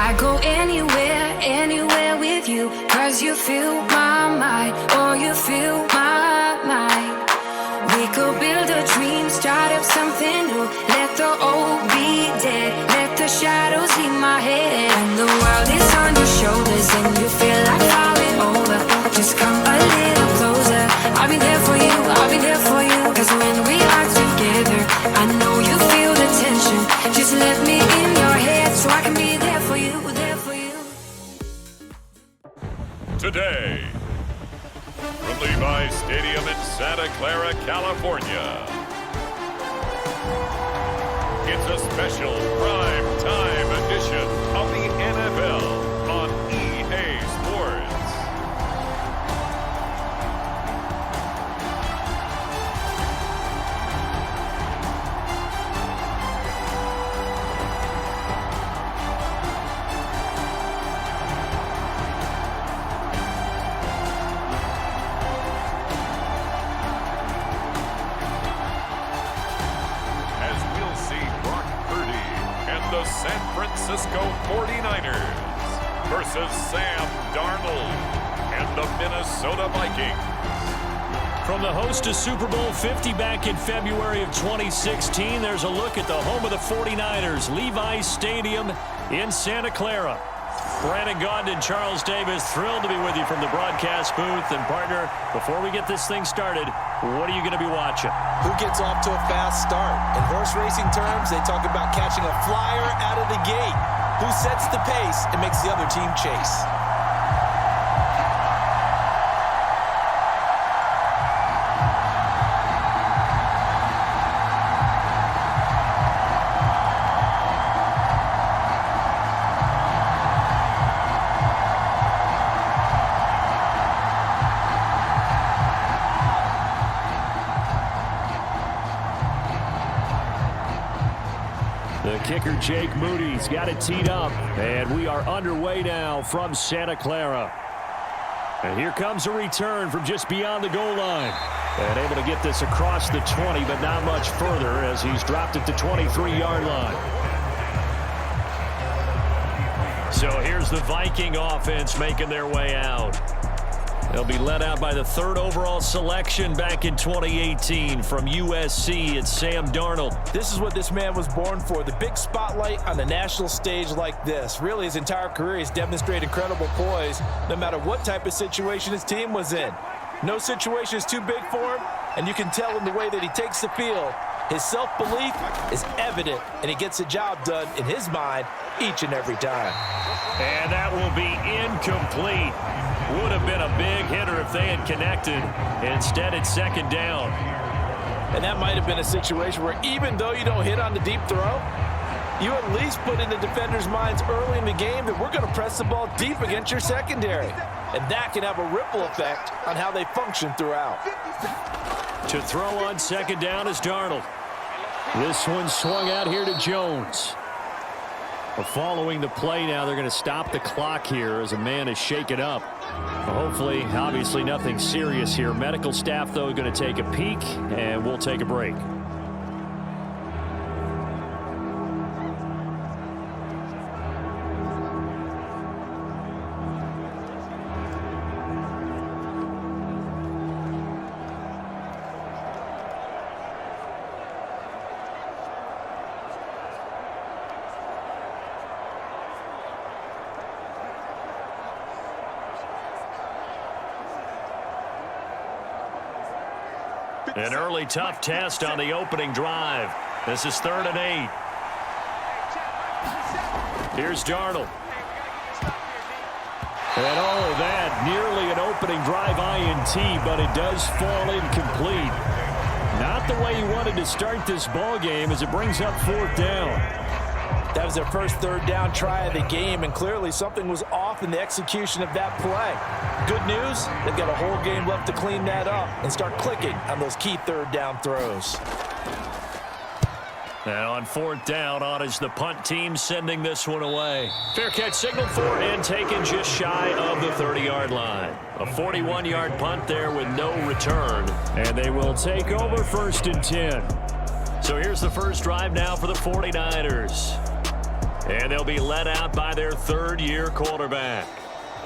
I go anywhere, anywhere with you, 'cause you fill my mind, or you fill my mind. We could build a dream, start up something new. Let the old be dead, let the shadows leave my head. And the world is on your shoulders and you feel like falling over. Just come a little closer. I'll be there for you, I'll be there for you. 'Cause when we are together, I know you feel the tension. Just let me in your head so I can be there for you, there for you. Today, from Levi Stadium in Santa Clara, California, it's a special prime time edition of the NFL on EA Sports. The San Francisco 49ers versus Sam Darnold and the Minnesota Vikings. From the host of Super Bowl 50 back in February of 2016, there's a look at the home of the 49ers, Levi Stadium in Santa Clara. Brandon Gaudin and Charles Davis, thrilled to be with you from the broadcast booth. And partner, before we get this thing started, what are you going to be watching? Who gets off to a fast start? In horse racing terms, they talk about catching a flyer out of the gate. Who sets the pace and makes the other team chase? The kicker, Jake Moody's got it teed up, and we are underway now from Santa Clara. And here comes a return from just beyond the goal line. And able to get this across the 20, but not much further as he's dropped it to 23-yard line. So here's the Viking offense making their way out. They'll be led out by the 3rd overall selection back in 2018 from USC. It's Sam Darnold. This is what this man was born for, the big spotlight on the national stage like this. Really, his entire career, he's demonstrated incredible poise no matter what type of situation his team was in. No situation is too big for him, and you can tell in the way that he takes the field. His self-belief is evident, and he gets the job done in his mind each and every time. And that will be incomplete. Would have been a big hitter if they had connected. Instead, it's 2nd down. And that might have been a situation where even though you don't hit on the deep throw, you at least put in the defenders' minds early in the game that we're going to press the ball deep against your secondary. And that can have a ripple effect on how they function throughout. To throw on 2nd down is Darnold. This one swung out here to Jones. Following the play now, they're going to stop the clock here as a man is shaken up. Hopefully, obviously nothing serious here. Medical staff, though, going to take a peek, and we'll take a break. An early tough test on the opening drive. This is 3rd and 8. Here's Darnold. And all of that, nearly an opening drive INT, but it does fall incomplete. Not the way he wanted to start this ball game as it brings up 4th down. That was their first 3rd down try of the game, and clearly something was off in the execution of that play. Good news, they've got a whole game left to clean that up and start clicking on those key 3rd down throws. And on 4th down, on is the punt team sending this one away. Fair catch signaled for and taken just shy of the 30-yard line. A 41-yard punt there with no return. And they will take over 1st and 10. So here's the first drive now for the 49ers. And they'll be led out by their third-year quarterback.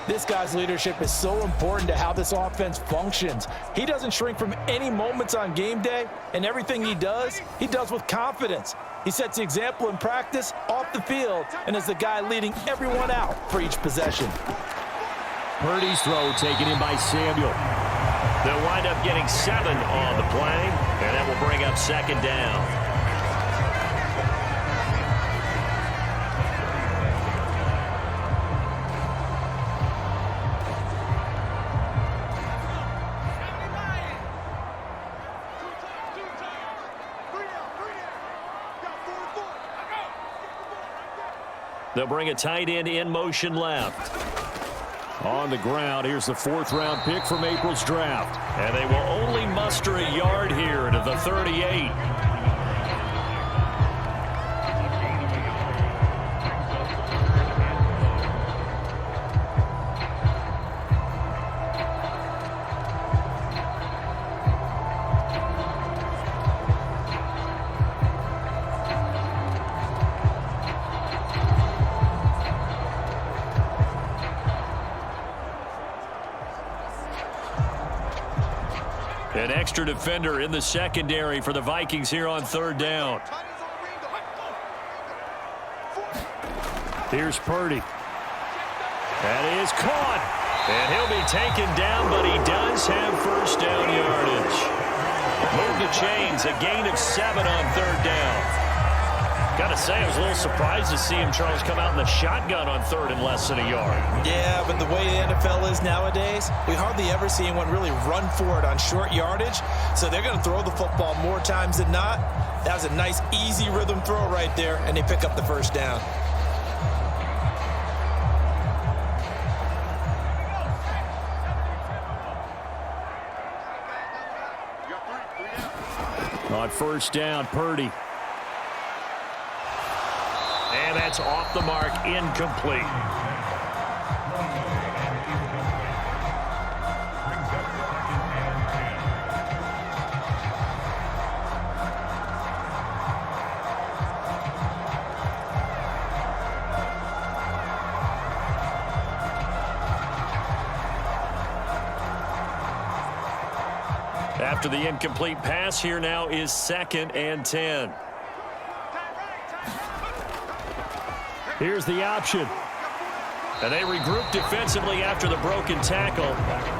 This guy's leadership is so important to how this offense functions. He doesn't shrink from any moments on game day, and everything he does with confidence. He sets the example in practice, off the field, and is the guy leading everyone out for each possession. Purdy's throw taken in by Samuel. They'll wind up getting 7 on the play, and that will bring up second down. They'll bring a tight end in motion left. On the ground, here's the 4th-round pick from April's draft. And they will only muster a yard here to the 38. An extra defender in the secondary for the Vikings here on 3rd down. Here's Purdy. That is caught. And he'll be taken down, but he does have first down yardage. Move the chains, a gain of 7 on 3rd down. Got to say, I was a little surprised to see him, Charles, come out in the shotgun on 3rd and less than a yard. Yeah, but the way the NFL is nowadays, we hardly ever see anyone really run for it on short yardage. So they're going to throw the football more times than not. That was a nice, easy rhythm throw right there, and they pick up the first down. On 1st down, Purdy. And that's off the mark, incomplete. After the incomplete pass, here now is 2nd and 10. Here's the option. And they regroup defensively after the broken tackle,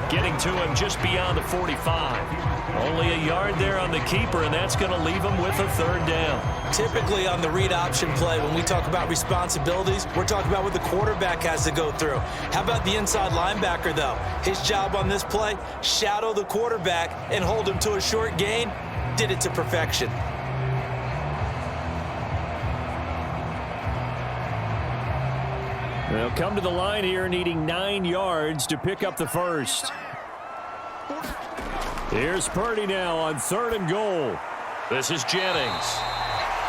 getting to him just beyond the 45. Only a yard there on the keeper, and that's going to leave him with a 3rd down. Typically on the read option play, when we talk about responsibilities, we're talking about what the quarterback has to go through. How about the inside linebacker, though? His job on this play, shadow the quarterback and hold him to a short gain. Did it to perfection. They'll come to the line here needing 9 yards to pick up the first. Here's Purdy now on 3rd and goal. This is Jennings.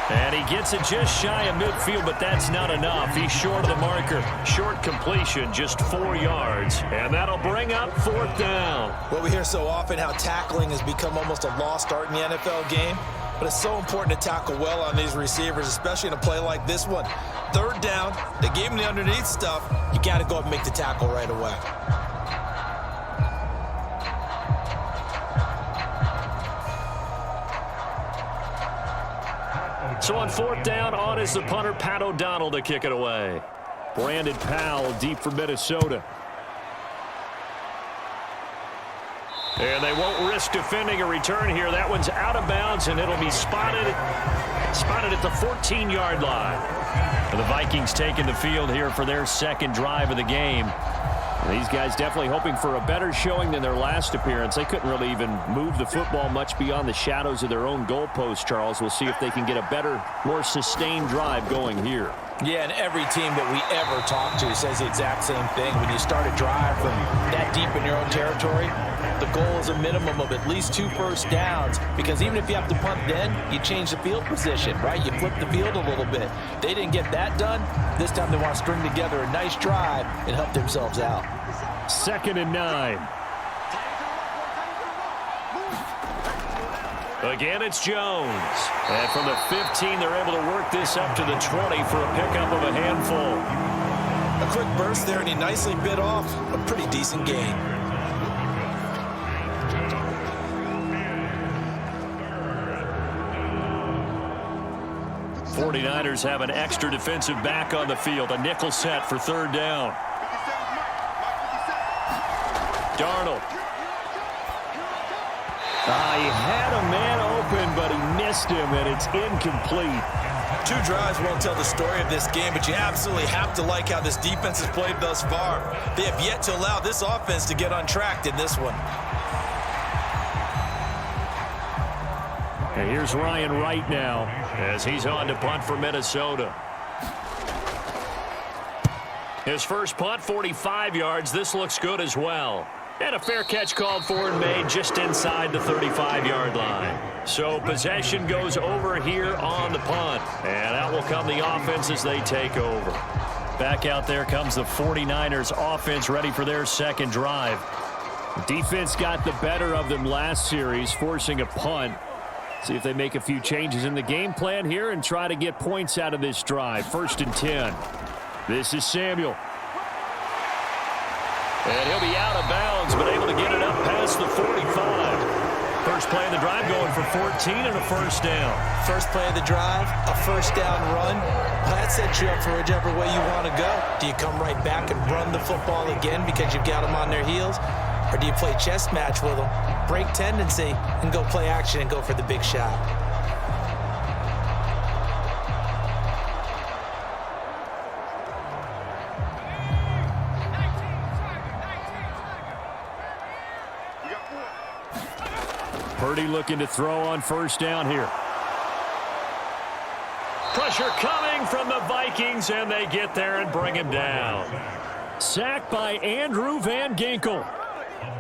And he gets it just shy of midfield, but that's not enough. He's short of the marker. Short completion, just 4 yards. And that'll bring up 4th down. Well, we hear so often how tackling has become almost a lost art in the NFL game. But it's so important to tackle well on these receivers, especially in a play like this one. 3rd down, they gave him the underneath stuff. You got to go up and make the tackle right away. So on 4th down, on is the punter, Pat O'Donnell, to kick it away. Brandon Powell deep for Minnesota. And they won't risk defending a return here. That one's out of bounds, and it'll be spotted at the 14-yard line. And the Vikings taking the field here for their 2nd drive of the game. And these guys definitely hoping for a better showing than their last appearance. They couldn't really even move the football much beyond the shadows of their own goalpost, Charles. We'll see if they can get a better, more sustained drive going here. Yeah, and every team that we ever talk to says the exact same thing. When you start a drive from that deep in your own territory, the goal is a minimum of at least 2 first downs, because even if you have to punt then, you change the field position, right? You flip the field a little bit. They didn't get that done. This time they want to string together a nice drive and help themselves out. 2nd and 9. Again, it's Jones. And from the 15, they're able to work this up to the 20 for a pickup of a handful. A quick burst there, and he nicely bit off a pretty decent gain. 49ers have an extra defensive back on the field. A nickel set for third down. Darnold. He had a man open, but he missed him, and it's incomplete. 2 drives won't tell the story of this game, but you absolutely have to like how this defense has played thus far. They have yet to allow this offense to get untracked in this one. And here's Ryan Wright now as he's on to punt for Minnesota. His first punt, 45 yards. This looks good as well. And a fair catch called for and made just inside the 35-yard line. So possession goes over here on the punt. And out will come the offense as they take over. Back out there comes the 49ers offense ready for their second drive. The defense got the better of them last series, forcing a punt. See if they make a few changes in the game plan here and try to get points out of this drive. 1st and 10. This is Samuel. And he'll be out of bounds, but able to get it up past the 45. First play of the drive going for 14 and a first down. First play of the drive, a first down run. Well, that sets you up for whichever way you want to go. Do you come right back and run the football again because you've got them on their heels? Or do you play chess match with them, break tendency, and go play action and go for the big shot? Purdy looking to throw on first down here. Pressure coming from the Vikings, and they get there and bring him down. Sacked by Andrew Van Ginkel.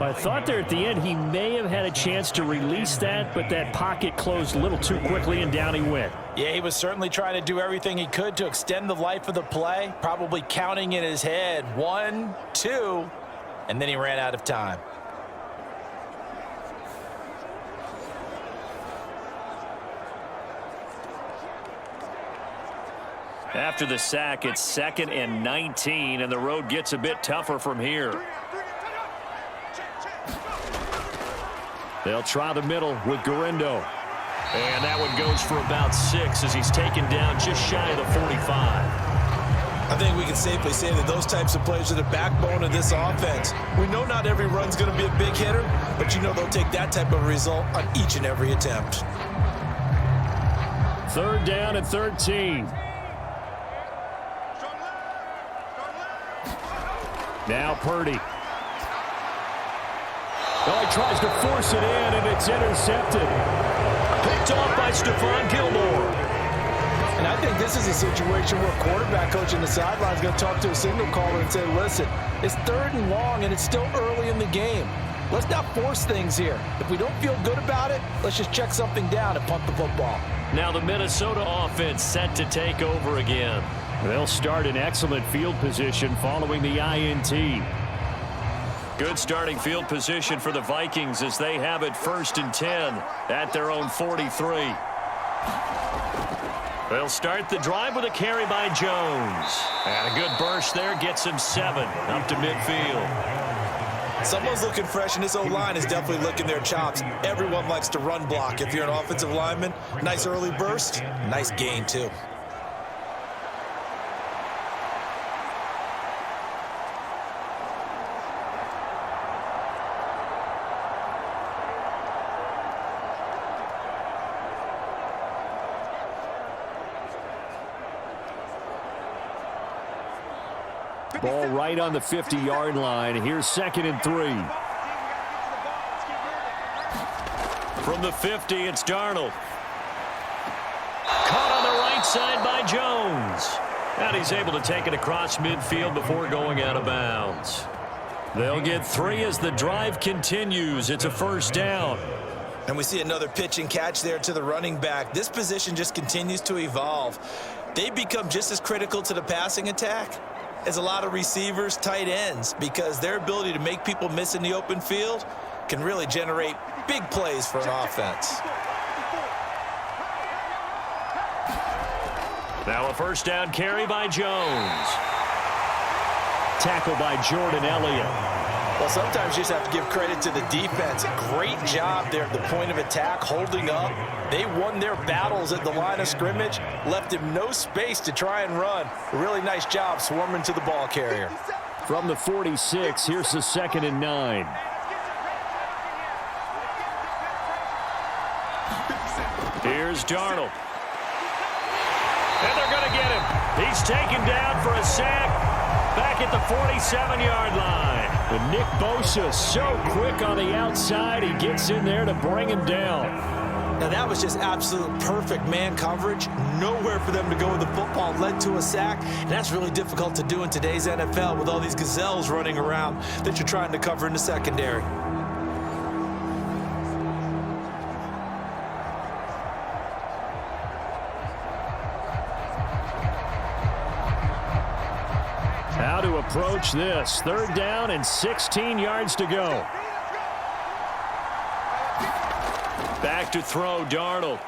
I thought there at the end he may have had a chance to release that, but that pocket closed a little too quickly, and down he went. Yeah, he was certainly trying to do everything he could to extend the life of the play, probably counting in his head 1, 2, and then he ran out of time. After the sack, it's 2nd and 19, and the road gets a bit tougher from here. They'll try the middle with Garindo. And that one goes for about 6 as he's taken down just shy of the 45. I think we can safely say that those types of plays are the backbone of this offense. We know not every run's going to be a big hitter, but you know they'll take that type of result on each and every attempt. 3rd down and 13. Now Purdy. Oh, he tries to force it in, and it's intercepted. Picked off by Stephon Gilmore. And I think this is a situation where quarterback coach in the sideline is going to talk to a signal caller and say, listen, it's 3rd and long, and it's still early in the game. Let's not force things here. If we don't feel good about it, let's just check something down and punt the football. Now the Minnesota offense set to take over again. They'll start in excellent field position following the INT. Good starting field position for the Vikings as they have it 1st and 10 at their own 43. They'll start the drive with a carry by Jones. And a good burst there gets him 7 up to midfield. Someone's looking fresh, and this O-line is definitely licking their chops. Everyone likes to run block. If you're an offensive lineman, nice early burst, nice gain too. Ball right on the 50-yard line. Here's 2nd and 3. From the 50, it's Darnold. Caught on the right side by Jones. And he's able to take it across midfield before going out of bounds. They'll get 3 as the drive continues. It's a first down. And we see another pitch and catch there to the running back. This position just continues to evolve. They become just as critical to the passing attack as a lot of receivers, tight ends, because their ability to make people miss in the open field can really generate big plays for an offense. Now a first down carry by Jones. Tackle by Jordan Elliott. Well, sometimes you just have to give credit to the defense. Great job there at the point of attack, holding up. They won their battles at the line of scrimmage, left him no space to try and run. A really nice job swarming to the ball carrier. From the 46, here's the 2nd and 9. Here's Darnold. And they're going to get him. He's taken down for a sack back at the 47-yard line. But Nick Bosa so quick on the outside, he gets in there to bring him down. Now that was just absolute perfect man coverage. Nowhere for them to go with the football, led to a sack. And that's really difficult to do in today's NFL with all these gazelles running around that you're trying to cover in the secondary. How to approach this. 3rd down and 16 yards to go. Back to throw, Darnold.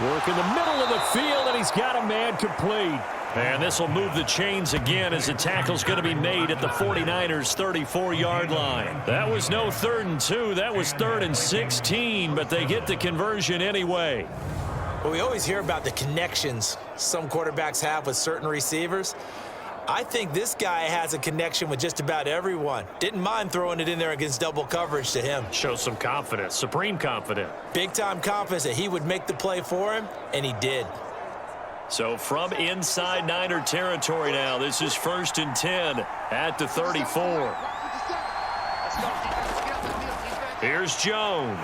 Work in the middle of the field, and he's got a man complete. And this will move the chains again as the tackle's going to be made at the 49ers' 34-yard line. That was no 3rd and 2. That was 3rd and 16, but they get the conversion anyway. Well, we always hear about the connections some quarterbacks have with certain receivers. I think this guy has a connection with just about everyone. Didn't mind throwing it in there against double coverage to him. Show some confidence, supreme confidence. Big-time confidence that he would make the play for him, and he did. So from inside Niner territory now, this is 1st and 10 at the 34. Here's Jones.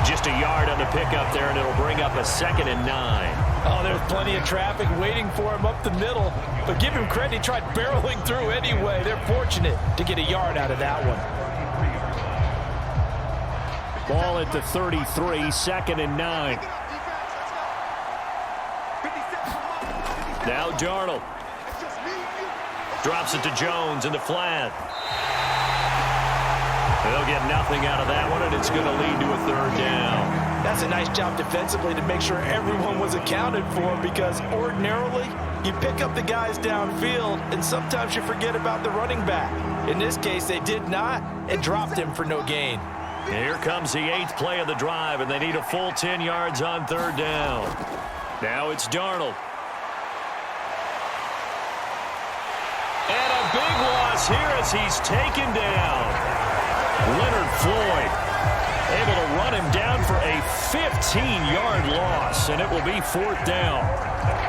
Just a yard on the pickup there, and it'll bring up a 2nd and 9. Oh, there's plenty of traffic waiting for him up the middle. But give him credit, he tried barreling through anyway. They're fortunate to get a yard out of that one. Ball at the 33, 2nd and 9. Now Darnold. Drops it to Jones in the flat. They'll get nothing out of that one, and it's going to lead to a 3rd down. That's a nice job defensively to make sure everyone was accounted for, because ordinarily you pick up the guys downfield and sometimes you forget about the running back. In this case, they did not and dropped him for no gain. Here comes the 8th play of the drive, and they need a full 10 yards on 3rd down. Now it's Darnold. And a big loss here as he's taken down. Leonard Floyd able to run him down for a 15-yard loss, and it will be 4th down.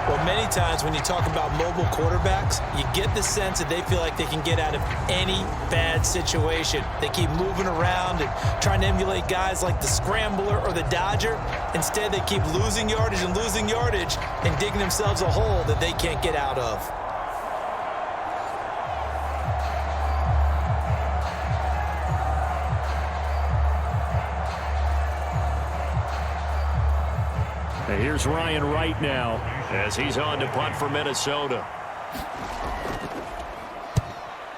Well, many times when you talk about mobile quarterbacks, you get the sense that they feel like they can get out of any bad situation. They keep moving around and trying to emulate guys like the Scrambler or the Dodger. Instead, they keep losing yardage and digging themselves a hole that they can't get out of. Here's Ryan Wright now as he's on to punt for Minnesota.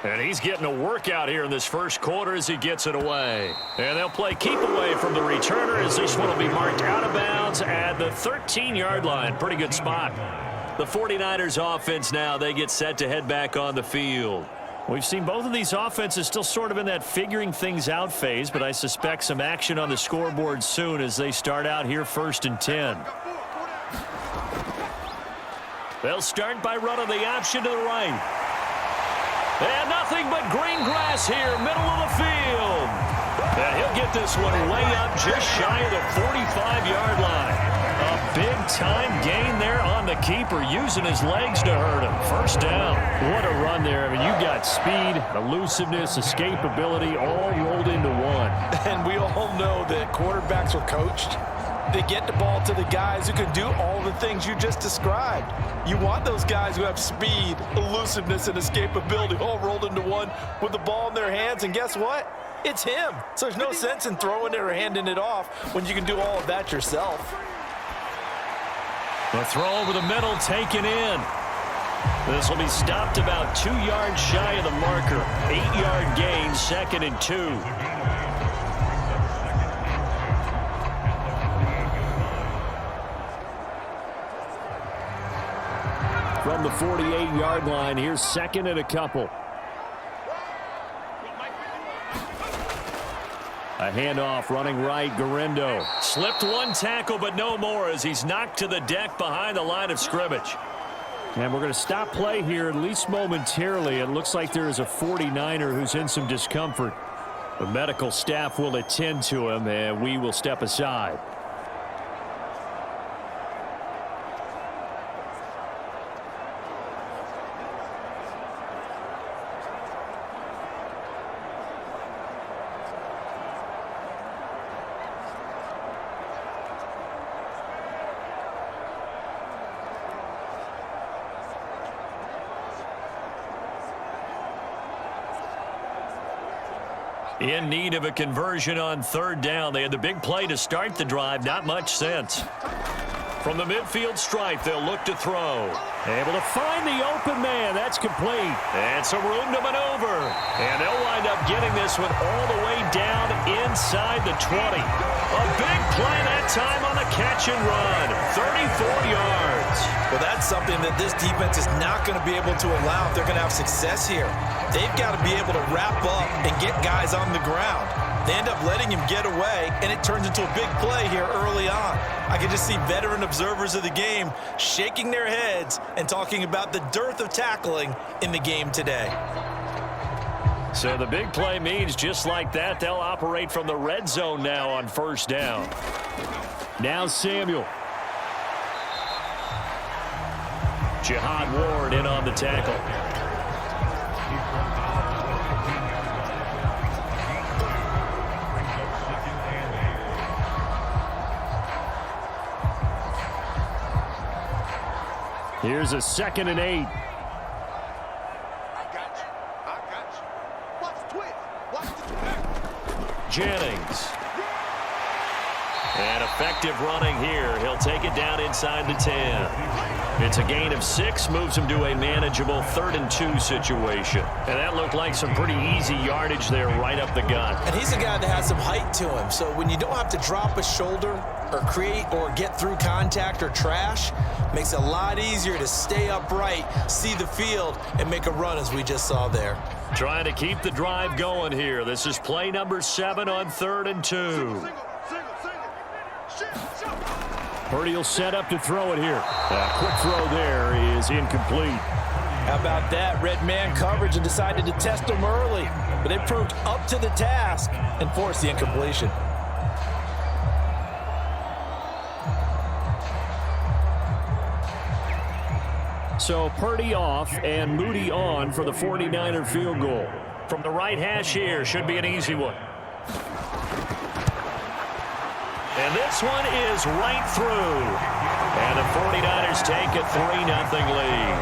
And he's getting a workout here in this first quarter as he gets it away. And they'll play keep away from the returner as this one will be marked out of bounds at the 13-yard line. Pretty good spot. The 49ers offense now, they get set to head back on the field. We've seen both of these offenses still sort of in that figuring things out phase, but I suspect some action on the scoreboard soon as they start out here 1st and 10. They'll start by running the option to the right. And nothing but green grass here, middle of the field. And he'll get this one way up just shy of the 45-yard line. A big-time gain there on the keeper, using his legs to hurt him. 1st down. What a run there. I mean, you got speed, elusiveness, escapability, all rolled into one. And we all know that quarterbacks are coached. They get the ball to the guys who can do all the things you just described. You want those guys who have speed, elusiveness, and escapability all rolled into one with the ball in their hands. And guess what? It's him. So there's no sense in throwing it or handing it off when you can do all of that yourself. The throw over the middle taken in. This will be stopped about 2 yards shy of the marker. 8-yard gain, 2nd and 2. from the 48-yard line. Here's second and a couple. A handoff running right, Guerrero. Slipped one tackle, but no more as he's knocked to the deck behind the line of scrimmage. And we're going to stop play here, at least momentarily. It looks like there is a 49er who's in some discomfort. The medical staff will attend to him, and we will step aside. In need of a conversion on third down. They had the big play to start the drive. Not much sense. From the midfield stripe, they'll look to throw. Able to find the open man. That's complete. And some room to maneuver. And they'll wind up getting this one all the way down inside the 20. A big play that time on the catch and run. 34 yards. Well, that's something that this defense is not going to be able to allow if they're going to have success here. They've got to be able to wrap up and get guys on the ground. They end up letting him get away, and it turns into a big play here early on. I can just see veteran observers of the game shaking their heads and talking about the dearth of tackling in the game today. So the big play means just like that, they'll operate from the red zone now on first down. Now Samuel. Jihad Ward in on the tackle. Here's a 2nd and 8. Jennings. And effective running here. He'll take it down inside the 10. It's a gain of 6, moves him to a manageable 3rd and 2 situation. And that looked like some pretty easy yardage there right up the gut. And he's a guy that has some height to him. So when you don't have to drop a shoulder or create or get through contact or trash, makes it a lot easier to stay upright, see the field, and make a run as we just saw there. Trying to keep the drive going here. This is play number 7 on 3rd and 2. Purdy will set up to throw it here. A quick throw there is incomplete. How about that? Red man coverage and decided to test him early. But they proved up to the task and forced the incompletion. So Purdy off and Moody on for the 49er field goal. From the right hash here, should be an easy one. And this one is right through. And the 49ers take a 3-0 lead.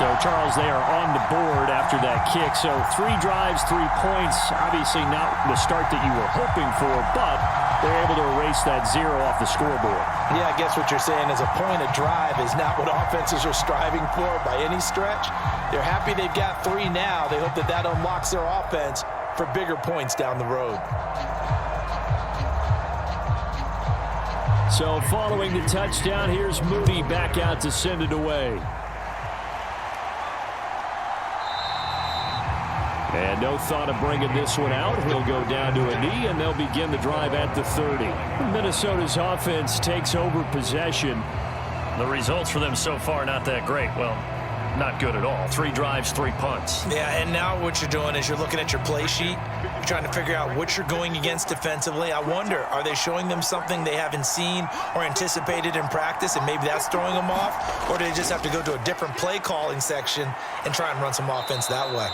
So, Charles, they are on the board after that kick. So 3 drives, 3 points. Obviously not the start that you were hoping for, but they're able to erase that 0 off the scoreboard. Yeah, I guess what you're saying is a point of drive is not what offenses are striving for by any stretch. They're happy they've got 3 now. They hope that that unlocks their offense for bigger points down the road. So following the touchdown, here's Moody back out to send it away. And no thought of bringing this one out. He'll go down to a knee, and they'll begin the drive at the 30. Minnesota's offense takes over possession. The results for them so far not that great. Well, not good at all. 3 drives, 3 punts. Yeah, and now what you're doing is you're looking at your play sheet. You're trying to figure out what you're going against defensively. I wonder, are they showing them something they haven't seen or anticipated in practice, and maybe that's throwing them off? Or do they just have to go to a different play calling section and try and run some offense that way?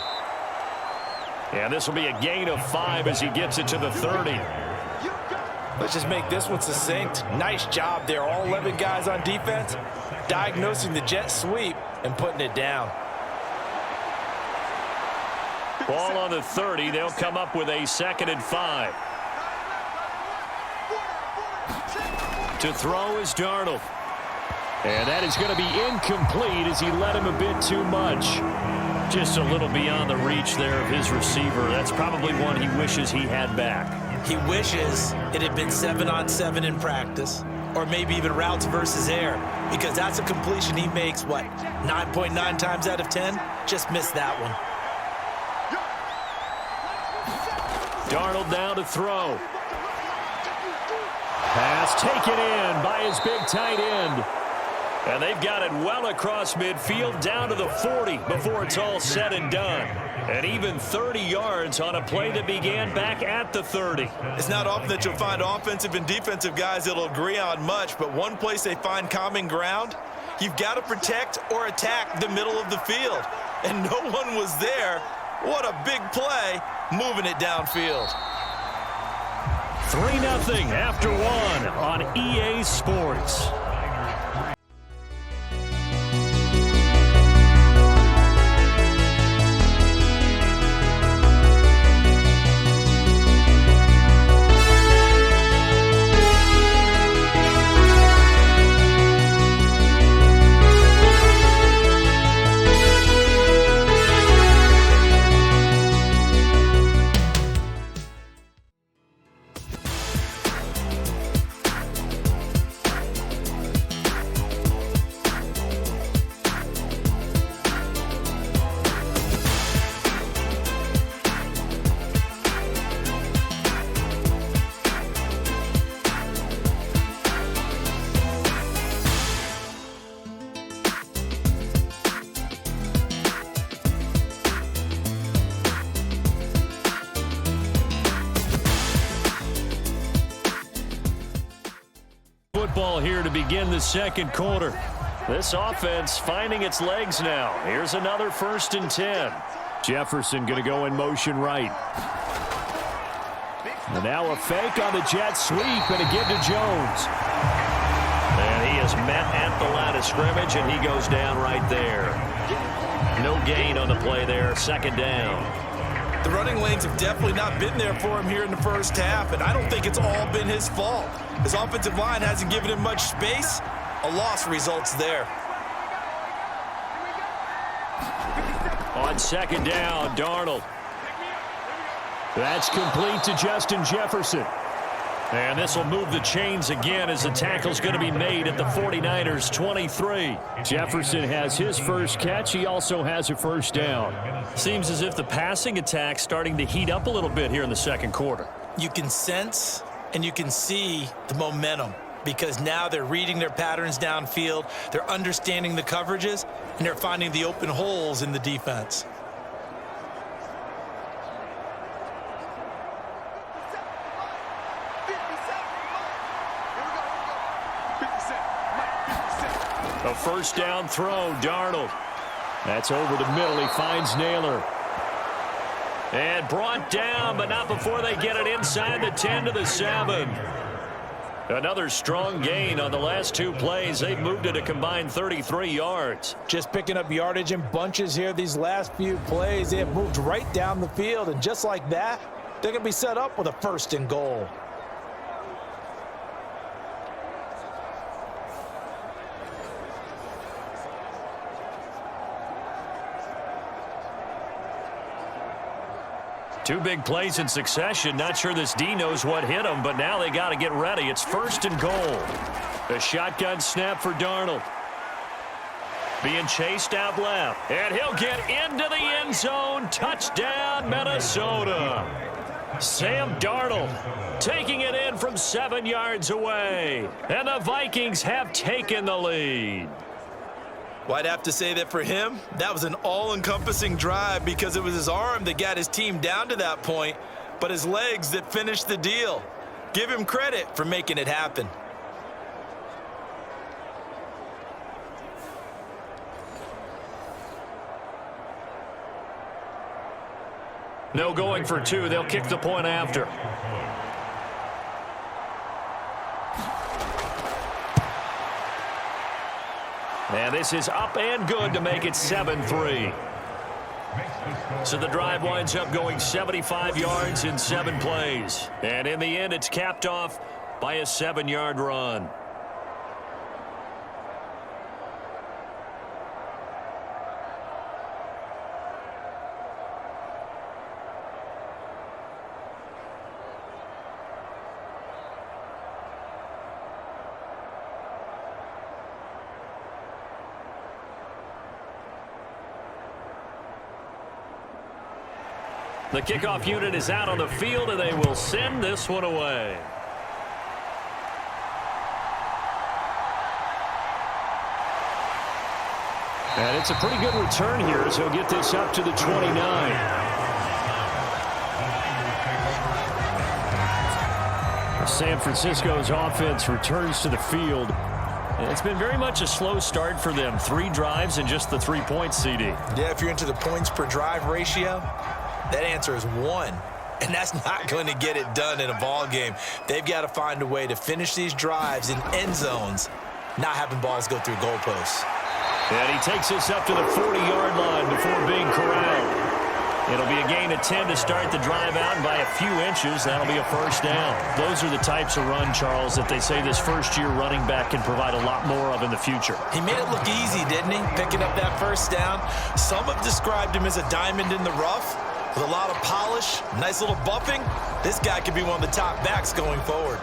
And this will be a gain of 5 as he gets it to the 30. Let's just make this one succinct. Nice job there. All 11 guys on defense diagnosing the jet sweep and putting it down. Ball on the 30. They'll come up with a 2nd and 5. To throw is Darnold. And that is going to be incomplete as he led him a bit too much. Just a little beyond the reach there of his receiver. That's probably one he wishes he had back. He wishes it had been 7-on-7 in practice, or maybe even routes versus air, because that's a completion he makes, 9.9 times out of 10? Just missed that one. Darnold down to throw. Pass taken in by his big tight end. And they've got it well across midfield down to the 40 before it's all said and done. And even 30 yards on a play that began back at the 30. It's not often that you'll find offensive and defensive guys that'll agree on much, but one place they find common ground, you've got to protect or attack the middle of the field. And no one was there. What a big play, moving it downfield. 3-0 after one on EA Sports. Football here to begin the second quarter. This offense finding its legs now. Here's another 1st and 10. Jefferson going to go in motion right. And now a fake on the jet sweep and a give to Jones. And he is met at the line of scrimmage, and he goes down right there. No gain on the play there. 2nd down. The running lanes have definitely not been there for him here in the first half, and I don't think it's all been his fault. His offensive line hasn't given him much space. A loss results there. On 2nd down, Darnold. That's complete to Justin Jefferson. And this will move the chains again as the tackle's going to be made at the 49ers 23. Jefferson has his first catch. He also has a 1st down. Seems as if the passing attack's starting to heat up a little bit here in the second quarter. You can sense and you can see the momentum because now they're reading their patterns downfield, they're understanding the coverages, and they're finding the open holes in the defense. A 1st down throw, Darnold. That's over the middle. He finds Naylor. And brought down, but not before they get it inside the 10 to the 7. Another strong gain on the last 2 plays. They've moved it a combined 33 yards. Just picking up yardage in bunches here these last few plays. They have moved right down the field, and just like that, they're going to be set up with a 1st and goal. Two big plays in succession. Not sure this D knows what hit him, but now they got to get ready. It's 1st and goal. The shotgun snap for Darnold. Being chased out left. And he'll get into the end zone. Touchdown, Minnesota. Sam Darnold taking it in from 7 yards away. And the Vikings have taken the lead. Well, I'd have to say that for him, that was an all-encompassing drive because it was his arm that got his team down to that point, but his legs that finished the deal. Give him credit for making it happen. No going for 2. They'll kick the point after. And this is up and good to make it 7-3. So the drive winds up going 75 yards in 7 plays. And in the end, it's capped off by a 7-yard run. The kickoff unit is out on the field, and they will send this one away. And it's a pretty good return here as he'll get this up to the 29. San Francisco's offense returns to the field. And it's been very much a slow start for them. 3 drives and just the 3 points, CD. Yeah, if you're into the points per drive ratio, that answer is 1. And that's not going to get it done in a ball game. They've got to find a way to finish these drives in end zones, not having balls go through goalposts. And he takes us up to the 40-yard line before being corralled. It'll be a gain of 10 to start the drive out, and by a few inches, that'll be a first down. Those are the types of run, Charles, that they say this first-year running back can provide a lot more of in the future. He made it look easy, didn't he? Picking up that first down. Some have described him as a diamond in the rough with a lot of polish, nice little buffing. This guy could be one of the top backs going forward.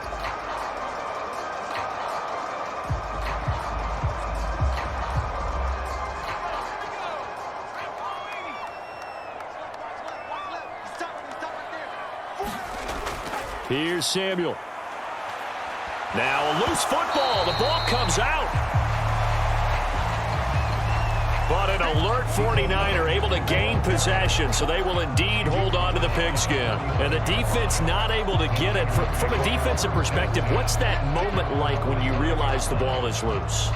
Here's Samuel. Now a loose football. The ball comes out. But an alert 49er able to gain possession, so they will indeed hold on to the pigskin. And the defense not able to get it. From a defensive perspective, what's that moment like when you realize the ball is loose?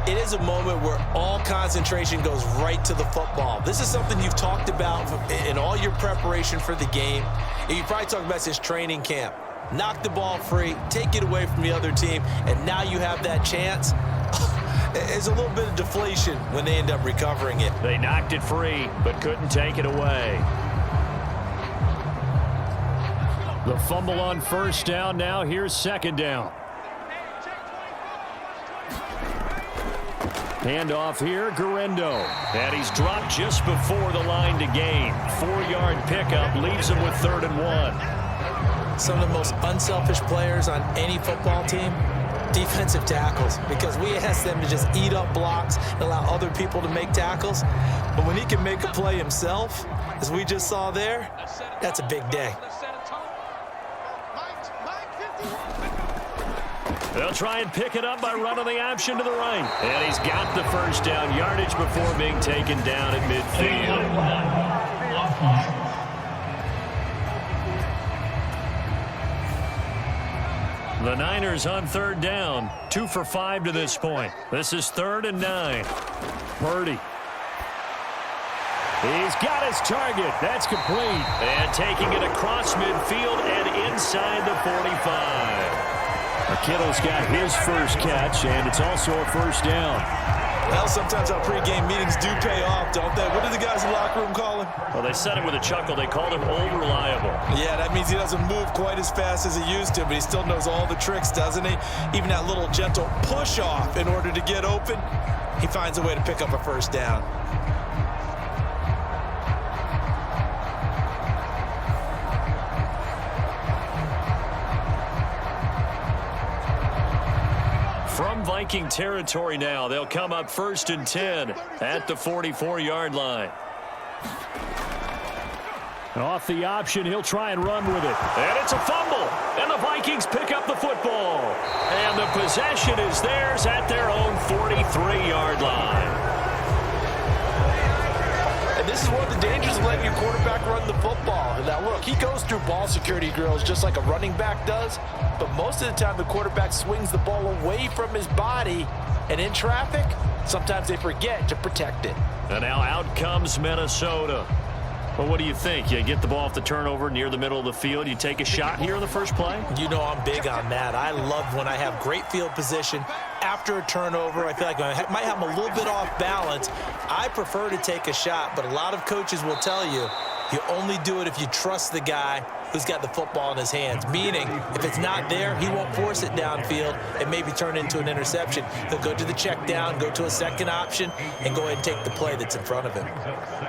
It is a moment where all concentration goes right to the football. This is something you've talked about in all your preparation for the game. You probably talked about since training camp. Knock the ball free, take it away from the other team, and now you have that chance. It's a little bit of deflation when they end up recovering it. They knocked it free, but couldn't take it away. The fumble on first down. Now here's second down. Handoff here, Guerrero. And he's dropped just before the line to gain. 4-yard pickup leaves him with 3rd and 1. Some of the most unselfish players on any football team, defensive tackles, because we ask them to just eat up blocks and allow other people to make tackles. But when he can make a play himself, as we just saw there, that's a big day. They'll try and pick it up by running the option to the right. And he's got the first down yardage before being taken down at midfield. The Niners on 3rd down. 2 for 5 to this point. This is 3rd and 9. Purdy. He's got his target. That's complete. And taking it across midfield and inside the 45. Kittle's got his first catch, and it's also a first down. Well, sometimes our pregame meetings do pay off, don't they? What do the guys in the locker room call him? Well, they said it with a chuckle. They called him old reliable. Yeah, that means he doesn't move quite as fast as he used to, but he still knows all the tricks, doesn't he? Even that little gentle push-off in order to get open, he finds a way to pick up a first down. From Viking territory now, they'll come up 1st and 10 at the 44-yard line. Off the option, he'll try and run with it. And it's a fumble, and the Vikings pick up the football. And the possession is theirs at their own 43-yard line. And this is one of the dangers of letting your quarterback run the football. Now, look, he goes through ball security drills just like a running back does, but most of the time the quarterback swings the ball away from his body, and in traffic, sometimes they forget to protect it. And now out comes Minnesota. Well, what do you think? You get the ball off the turnover near the middle of the field. You take a shot here in the first play? You know I'm big on that. I love when I have great field position after a turnover. I feel like I might have them a little bit off balance. I prefer to take a shot, but a lot of coaches will tell you, you only do it if you trust the guy who's got the football in his hands. Meaning, if it's not there, he won't force it downfield and maybe turn it into an interception. He'll go to the check down, go to a second option, and go ahead and take the play that's in front of him.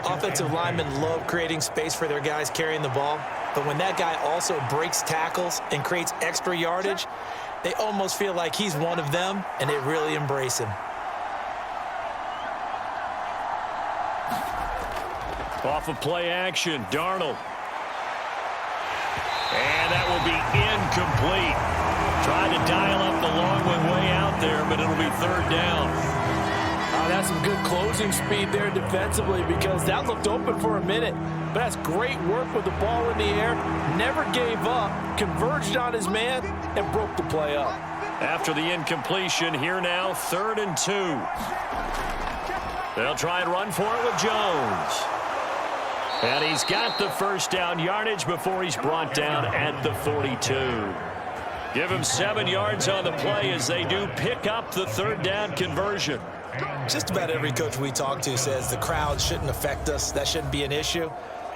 Offensive linemen love creating space for their guys carrying the ball, but when that guy also breaks tackles and creates extra yardage, they almost feel like he's one of them, and they really embrace him. Off of play action, Darnold. Trying to dial up the long one way out there, but it'll be third down. That's some good closing speed there defensively because that looked open for a minute. But that's great work with the ball in the air. Never gave up, converged on his man, and broke the play up. After the incompletion, here now, 3rd and 2. They'll try and run for it with Jones. And he's got the first down yardage before he's brought down at the 42. Give him 7 yards on the play as they do pick up the 3rd down conversion. Just about every coach we talk to says the crowd shouldn't affect us. That shouldn't be an issue.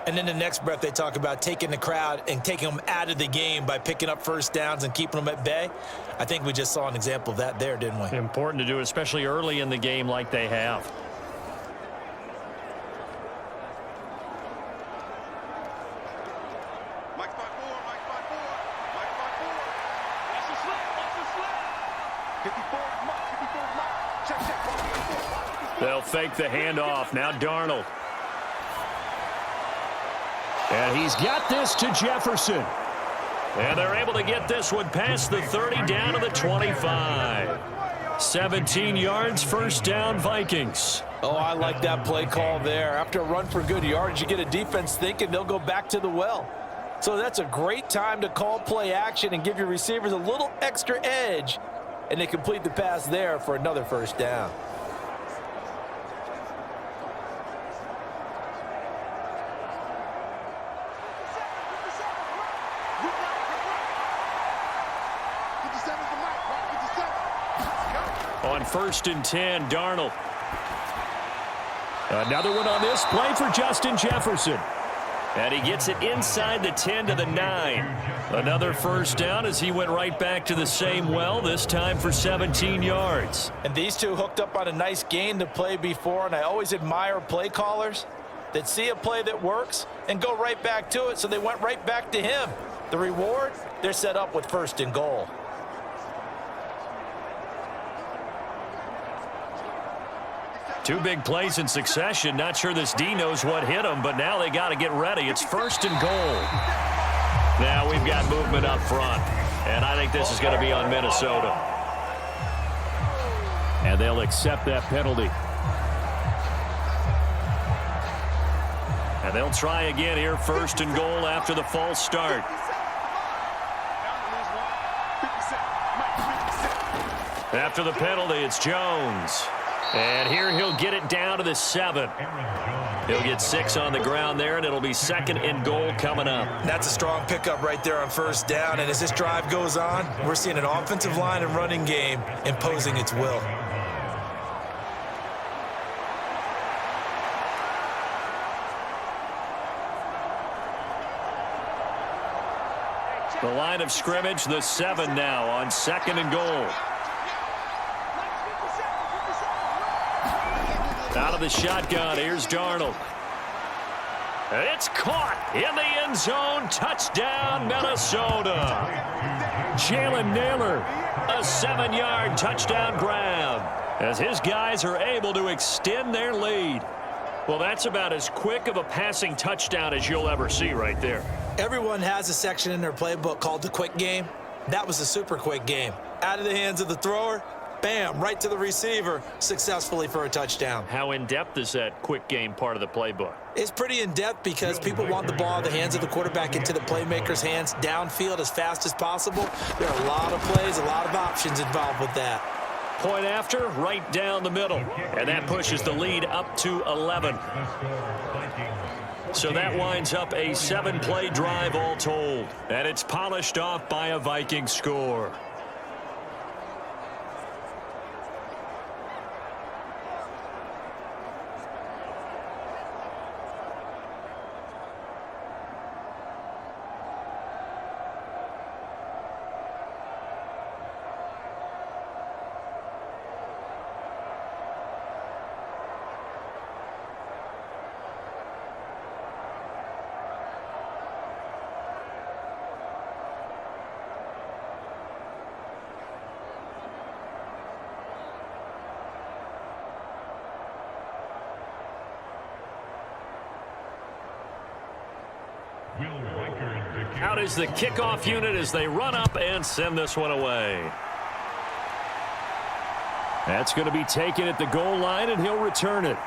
And then the next breath they talk about taking the crowd and taking them out of the game by picking up first downs and keeping them at bay. I think we just saw an example of that there, didn't we? Important to do, especially early in the game like they have. They'll fake the handoff. Now Darnold. And he's got this to Jefferson. And they're able to get this one past the 30 down to the 25. 17 yards, first down, Vikings. Oh, I like that play call there. After a run for good yards, you get a defense thinking they'll go back to the well. So that's a great time to call play action and give your receivers a little extra edge. And they complete the pass there for another first down. On 1st and 10, Darnold. Another one on this play for Justin Jefferson. And he gets it inside the 10 to the 9. Another first down as he went right back to the same well, this time for 17 yards. And these two hooked up on a nice gain to play before, and I always admire play callers that see a play that works and go right back to it, so they went right back to him. The reward, they're set up with 1st and goal. Two big plays in succession. Not sure this D knows what hit him, but now they got to get ready. It's 1st and goal. Now we've got movement up front, and I think this is going to be on Minnesota. And they'll accept that penalty. And they'll try again here, 1st and goal after the false start. After the penalty, it's Jones. And here he'll get it down to the 7. He'll get 6 on the ground there, and it'll be 2nd and goal coming up. That's a strong pickup right there on first down. And as this drive goes on, we're seeing an offensive line and running game imposing its will. The line of scrimmage, the 7 now on 2nd and goal. Out of the shotgun, here's Darnold. It's caught in the end zone. Touchdown, Minnesota. Jalen Naylor, a 7-yard touchdown grab as his guys are able to extend their lead. Well, that's about as quick of a passing touchdown as you'll ever see right there. Everyone has a section in their playbook called the quick game. That was a super quick game. Out of the hands of the thrower, bam, right to the receiver, successfully for a touchdown. How in-depth is that quick game part of the playbook? It's pretty in-depth because people want the ball in the hands of the quarterback into the playmaker's hands downfield as fast as possible. There are a lot of plays, a lot of options involved with that. Point after, right down the middle. And that pushes the lead up to 11. So that winds up a 7-play drive all told. And it's polished off by a Viking score. Out is the kickoff unit as they run up and send this one away. That's going to be taken at the goal line, and he'll return it.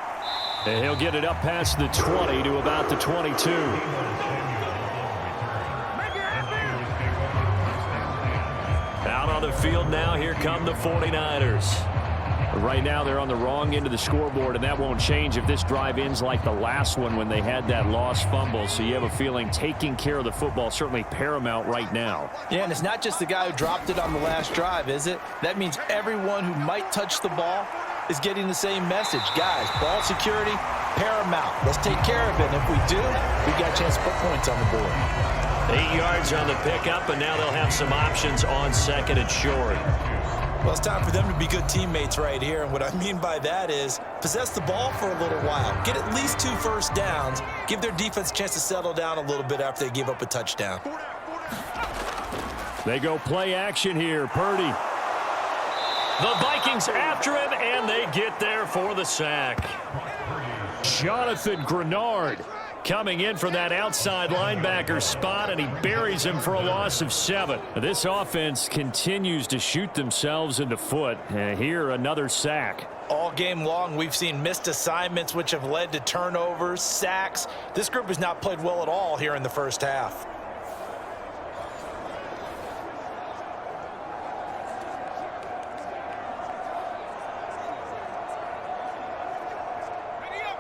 And he'll get it up past the 20 to about the 22. Out on the field now, here come the 49ers. Right now, they're on the wrong end of the scoreboard, and that won't change if this drive ends like the last one when they had that lost fumble. So you have a feeling taking care of the football certainly paramount right now. Yeah, and it's not just the guy who dropped it on the last drive, is it? That means everyone who might touch the ball is getting the same message. Guys, ball security, paramount. Let's take care of it. And if we do, we've got a chance to put points on the board. 8 yards on the pickup, and now they'll have some options on second and short. Well, it's time for them to be good teammates right here. And what I mean by that is possess the ball for a little while. Get at least 2 first downs. Give their defense a chance to settle down a little bit after they give up a touchdown. They go play action here. Purdy. The Vikings after him, and they get there for the sack. Jonathan Grenard coming in from that outside linebacker spot, and he buries him for a loss of 7. This offense continues to shoot themselves in the foot. And here, another sack. All game long, we've seen missed assignments, which have led to turnovers, sacks. This group has not played well at all here in the first half.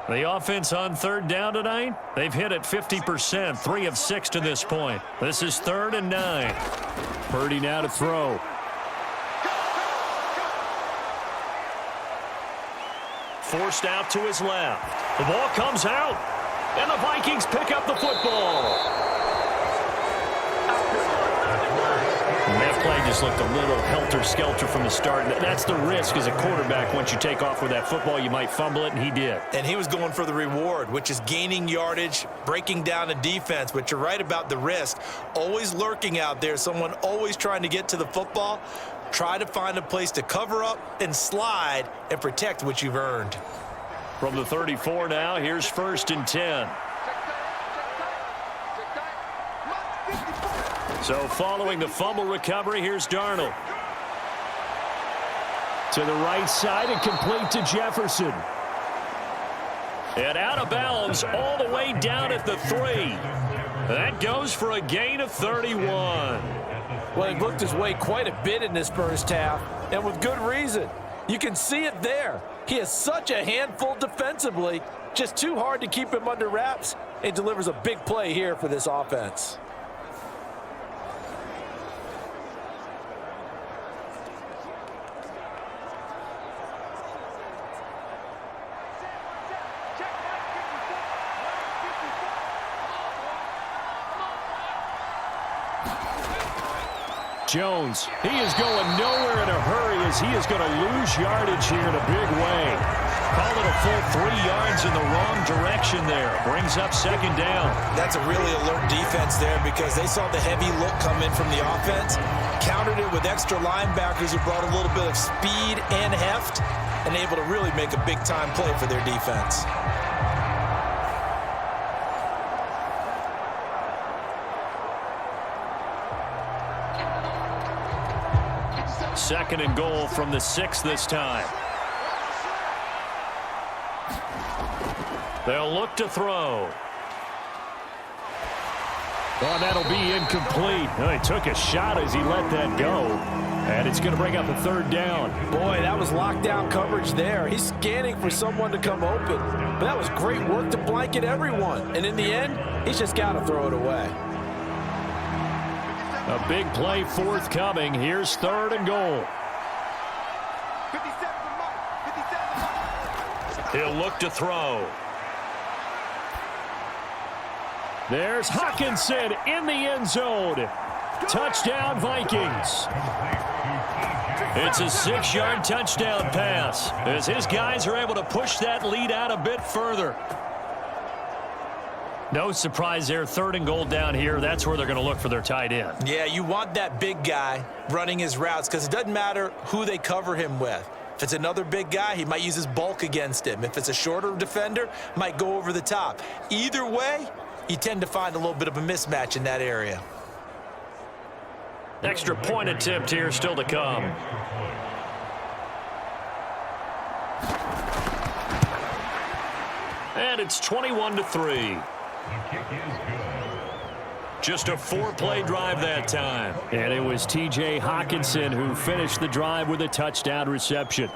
The offense on third down tonight, they've hit it 50%, 3 of 6 to this point. This is 3rd and 9. Purdy now to throw. Forced out to his left. The ball comes out, and the Vikings pick up the football. That play just looked a little helter-skelter from the start. That's the risk as a quarterback. Once you take off with that football, you might fumble it, and he did. And he was going for the reward, which is gaining yardage, breaking down a defense. But you're right about the risk. Always lurking out there, someone always trying to get to the football. Try to find a place to cover up and slide and protect what you've earned. From the 34 now, here's 1st and 10. So following the fumble recovery, here's Darnold. To the right side and complete to Jefferson. And out of bounds all the way down at the 3. That goes for a gain of 31. Well, he worked his way quite a bit in this first half, and with good reason. You can see it there. He is such a handful defensively, just too hard to keep him under wraps, and delivers a big play here for this offense. Jones, he is going nowhere in a hurry as he is going to lose yardage here in a big way. Call it a full 3 yards in the wrong direction there. Brings up 2nd down. That's a really alert defense there because they saw the heavy look come in from the offense, countered it with extra linebackers who brought a little bit of speed and heft, and able to really make a big-time play for their defense. 2nd and goal from the 6 this time. They'll look to throw. Oh, that'll be incomplete. Oh, he took a shot as he let that go. And it's going to bring up a 3rd down. Boy, that was lockdown coverage there. He's scanning for someone to come open. But that was great work to blanket everyone. And in the end, he's just got to throw it away. A big play forthcoming. Here's 3rd and goal. He'll look to throw. There's Hawkinson in the end zone. Touchdown, Vikings. It's a 6-yard touchdown pass as his guys are able to push that lead out a bit further. No surprise there, 3rd and goal down here. That's where they're going to look for their tight end. Yeah, you want that big guy running his routes because it doesn't matter who they cover him with. If it's another big guy, he might use his bulk against him. If it's a shorter defender, might go over the top. Either way, you tend to find a little bit of a mismatch in that area. Extra point attempt here still to come. And it's 21-3. Just a 4-play drive that time. And it was T.J. Hockenson who finished the drive with a touchdown reception.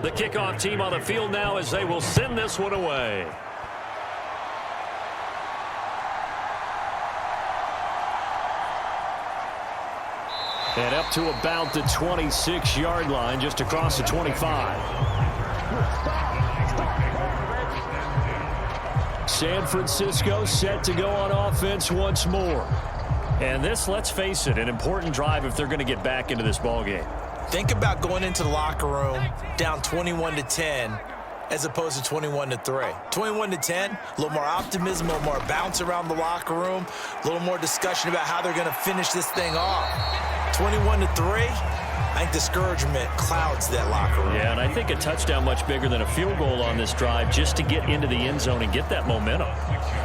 The kickoff team on the field now as they will send this one away. And up to about the 26-yard line, just across the 25. San Francisco set to go on offense once more. And this, let's face it, an important drive if they're going to get back into this ballgame. Think about going into the locker room down 21-10 as opposed to 21-3. 21-10, a little more optimism, a little more bounce around the locker room, a little more discussion about how they're going to finish this thing off. 21-3, I think discouragement clouds that locker room. Yeah, and I think a touchdown much bigger than a field goal on this drive just to get into the end zone and get that momentum.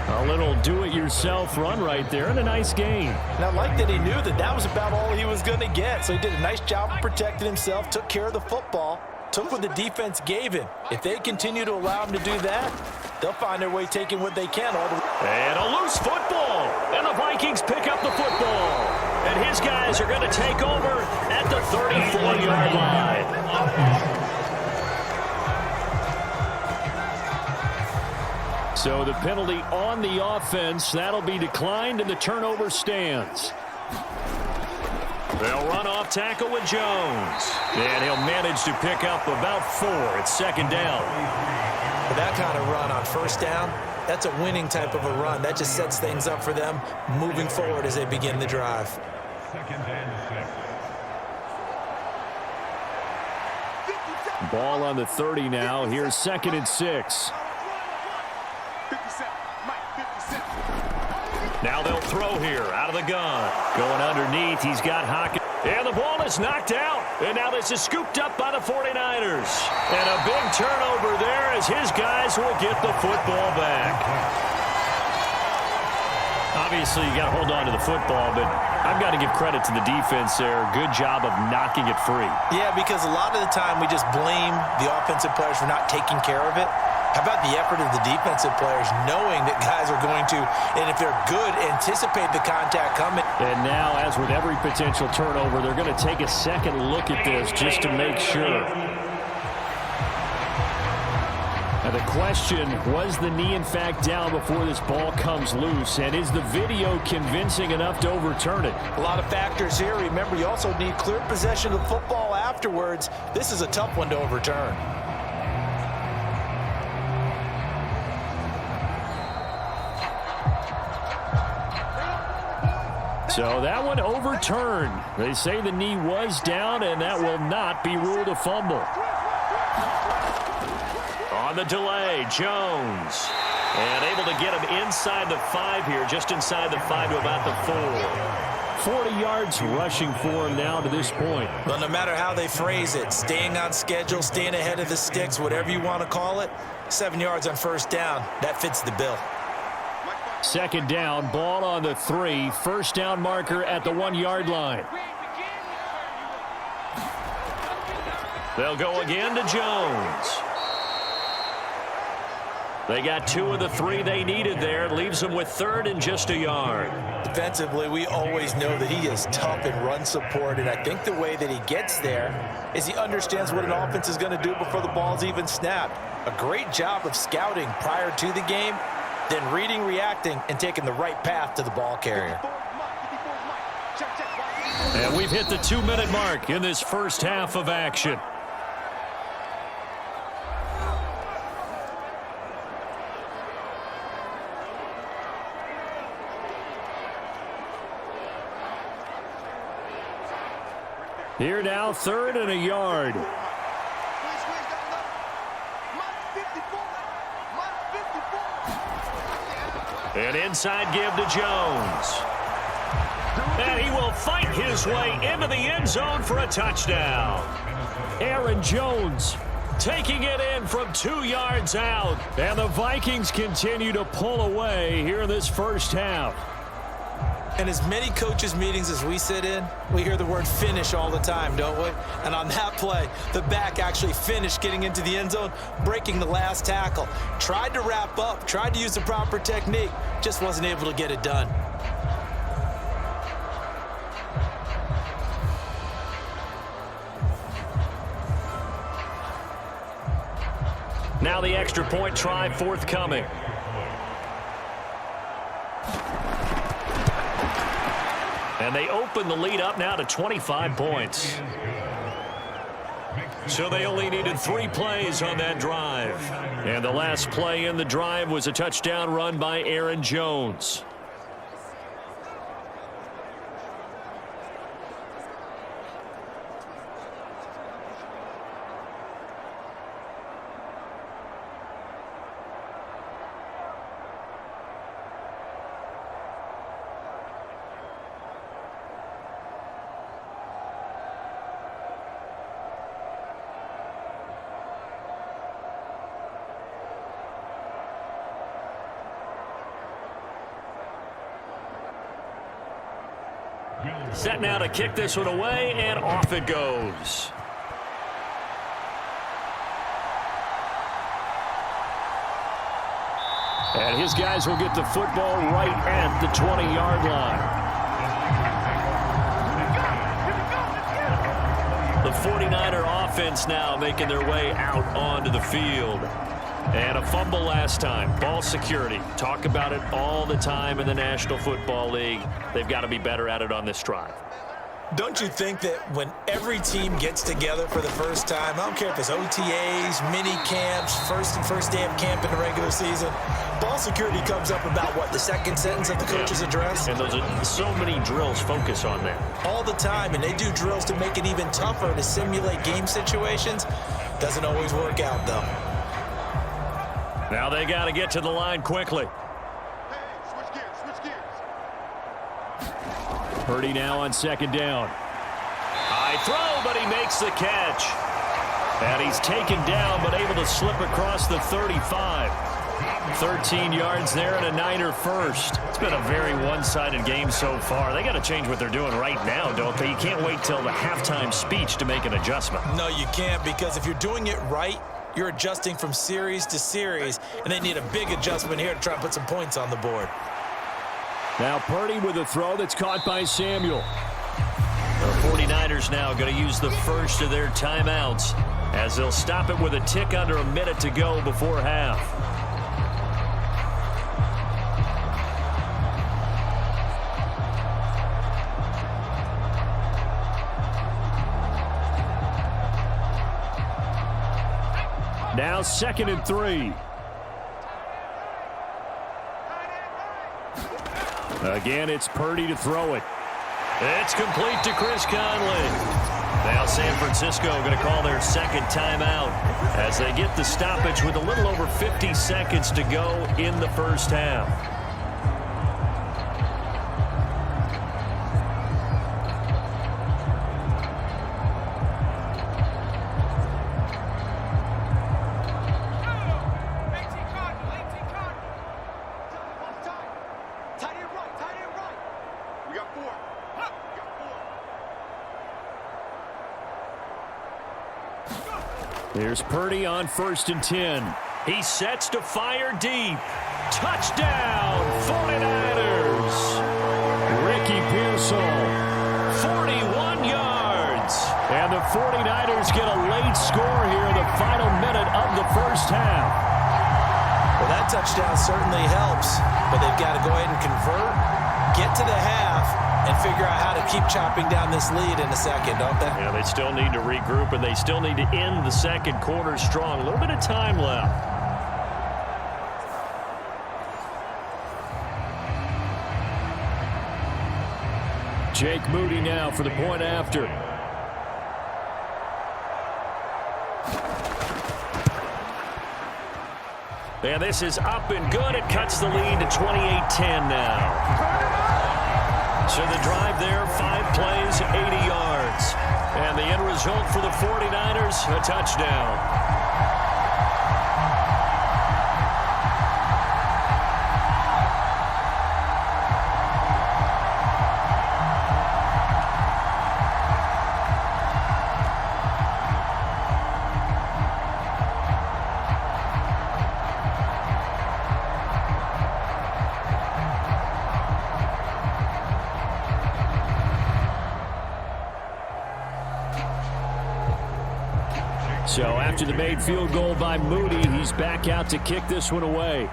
A little do-it-yourself run right there and a nice gain. And I like that he knew that that was about all he was going to get. So he did a nice job of protecting himself, took care of the football, took what the defense gave him. If they continue to allow him to do that, they'll find their way taking what they can. And a loose football. And the Vikings pick up the football. And his guys are going to take over at the 34-yard line. So the penalty on the offense, that'll be declined, and the turnover stands. They'll run off tackle with Jones. And he'll manage to pick up about 4. It's second down. For that kind of run on first down, that's a winning type of a run. That just sets things up for them moving forward as they begin the drive. Ball on the 30 now. Here's 2nd and 6. Now they'll throw here out of the gun. Going underneath, he's got Hockenson. And the ball is knocked out. And now this is scooped up by the 49ers. And a big turnover there as his guys will get the football back. Obviously, you got to hold on to the football, but I've got to give credit to the defense there. Good job of knocking it free. Yeah, because a lot of the time we just blame the offensive players for not taking care of it. How about the effort of the defensive players knowing that guys are going to, and if they're good, anticipate the contact coming. And now, as with every potential turnover, they're going to take a second look at this just to make sure. Now the question, was the knee in fact down before this ball comes loose? And is the video convincing enough to overturn it? A lot of factors here. Remember, you also need clear possession of the football afterwards. This is a tough one to overturn. So that one overturned. They say the knee was down, and that will not be ruled a fumble. On the delay, Jones. And able to get him inside the 5 here, just inside the 5 to about the 4. 40 yards rushing for him now to this point. Well, no matter how they phrase it, staying on schedule, staying ahead of the sticks, whatever you want to call it, 7 yards on first down, that fits the bill. Second down, ball on the 3. First down marker at the 1-yard line. They'll go again to Jones. They got 2 of the 3 they needed there. It leaves them with 3rd and just a yard. Defensively, we always know that he is tough in run support, and I think the way that he gets there is he understands what an offense is going to do before the ball's even snapped. A great job of scouting prior to the game, then reading, reacting, and taking the right path to the ball carrier. And we've hit the 2-minute mark in this first half of action. Here now, 3rd and a yard. An inside give to Jones. And he will fight his way into the end zone for a touchdown. Aaron Jones taking it in from 2 yards out. And the Vikings continue to pull away here in this first half. In as many coaches' meetings as we sit in, we hear the word finish all the time, don't we? And on that play, the back actually finished getting into the end zone, breaking the last tackle. Tried to wrap up, tried to use the proper technique, just wasn't able to get it done. Now the extra point try forthcoming. And they open the lead up now to 25 points. So they only needed 3 plays on that drive. And the last play in the drive was a touchdown run by Aaron Jones. Set now to kick this one away, and off it goes. And his guys will get the football right at the 20-yard line. The 49er offense now making their way out onto the field. And a fumble last time. Ball security. Talk about it all the time in the National Football League. They've got to be better at it on this drive. Don't you think that when every team gets together for the first time, I don't care if it's OTAs, mini camps, first day of camp in the regular season, ball security comes up about, what, the second sentence of the coach's address? And those are so many drills focus on that. All the time, and they do drills to make it even tougher to simulate game situations. Doesn't always work out, though. Now they got to get to the line quickly. Purdy now on 2nd down. High throw, but he makes the catch. And he's taken down, but able to slip across the 35. 13 yards there and a Niner first. It's been a very one-sided game so far. They got to change what they're doing right now, don't they? You can't wait till the halftime speech to make an adjustment. No, you can't, because if you're doing it right, you're adjusting from series to series, and they need a big adjustment here to try and put some points on the board. Now Purdy with a throw that's caught by Samuel. The 49ers now going to use the first of their timeouts as they'll stop it with a tick under a minute to go before half. Now 2nd and 3. Again, it's Purdy to throw it. It's complete to Chris Conley. Now San Francisco going to call their second timeout as they get the stoppage with a little over 50 seconds to go in the first half. Here's Purdy on 1st and 10. He sets to fire deep. Touchdown, 49ers. Ricky Pearsall, 41 yards. And the 49ers get a late score here in the final minute of the first half. Well, that touchdown certainly helps, but they've got to go ahead and convert, get to the half, and figure out how to keep chopping down this lead in a second, don't they? Yeah, they still need to regroup, and they still need to end the second quarter strong. A little bit of time left. Jake Moody now for the point after. And this is up and good. It cuts the lead to 28-10 now. So the drive there, 5 plays, 80 yards. And the end result for the 49ers, a touchdown. So after the made field goal by Moody, he's back out to kick this one away.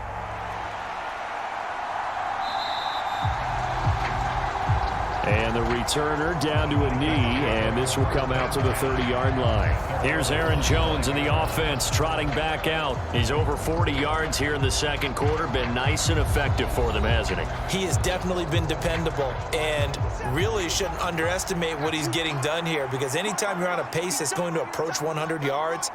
And the returner down to a knee, and this will come out to the 30-yard line. Here's Aaron Jones in the offense trotting back out. He's over 40 yards here in the second quarter. Been nice and effective for them, hasn't he? He has definitely been dependable, and really shouldn't underestimate what he's getting done here, because anytime you're on a pace that's going to approach 100 yards,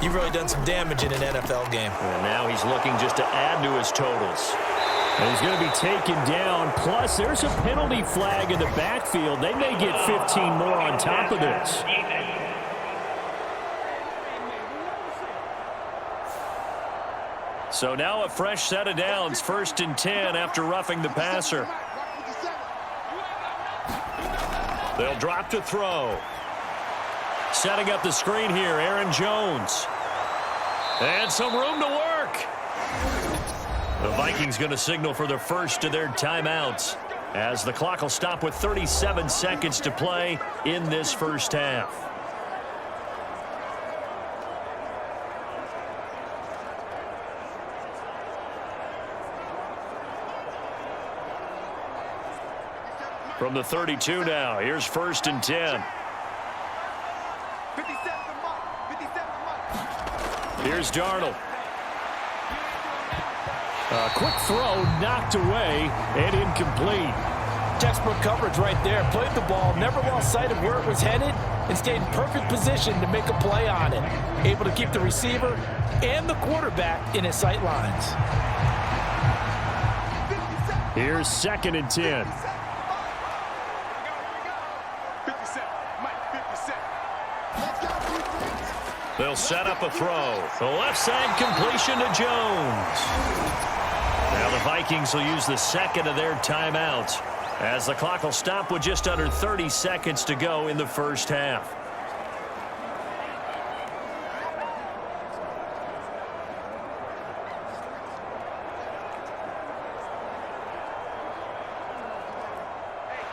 you've really done some damage in an NFL game. And now he's looking just to add to his totals. And he's going to be taken down. Plus, there's a penalty flag in the backfield. They may get 15 more on top of this. So now a fresh set of downs. 1st and 10 after roughing the passer. They'll drop to throw. Setting up the screen here, Aaron Jones. And some room to work. The Vikings going to signal for the first of their timeouts as the clock will stop with 37 seconds to play in this first half. From the 32 now, here's 1st and 10. Here's Darnold. A quick throw knocked away and incomplete. Textbook coverage right there. Played the ball, never lost sight of where it was headed, and stayed in perfect position to make a play on it. Able to keep the receiver and the quarterback in his sight lines. Here's 2nd and 10. They'll set up a throw. The left side completion to Jones. Now the Vikings will use the second of their timeouts as the clock will stop with just under 30 seconds to go in the first half.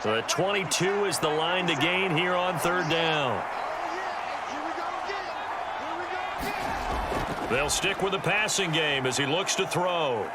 So the 22 is the line to gain here on 3rd down. They'll stick with the passing game as he looks to throw.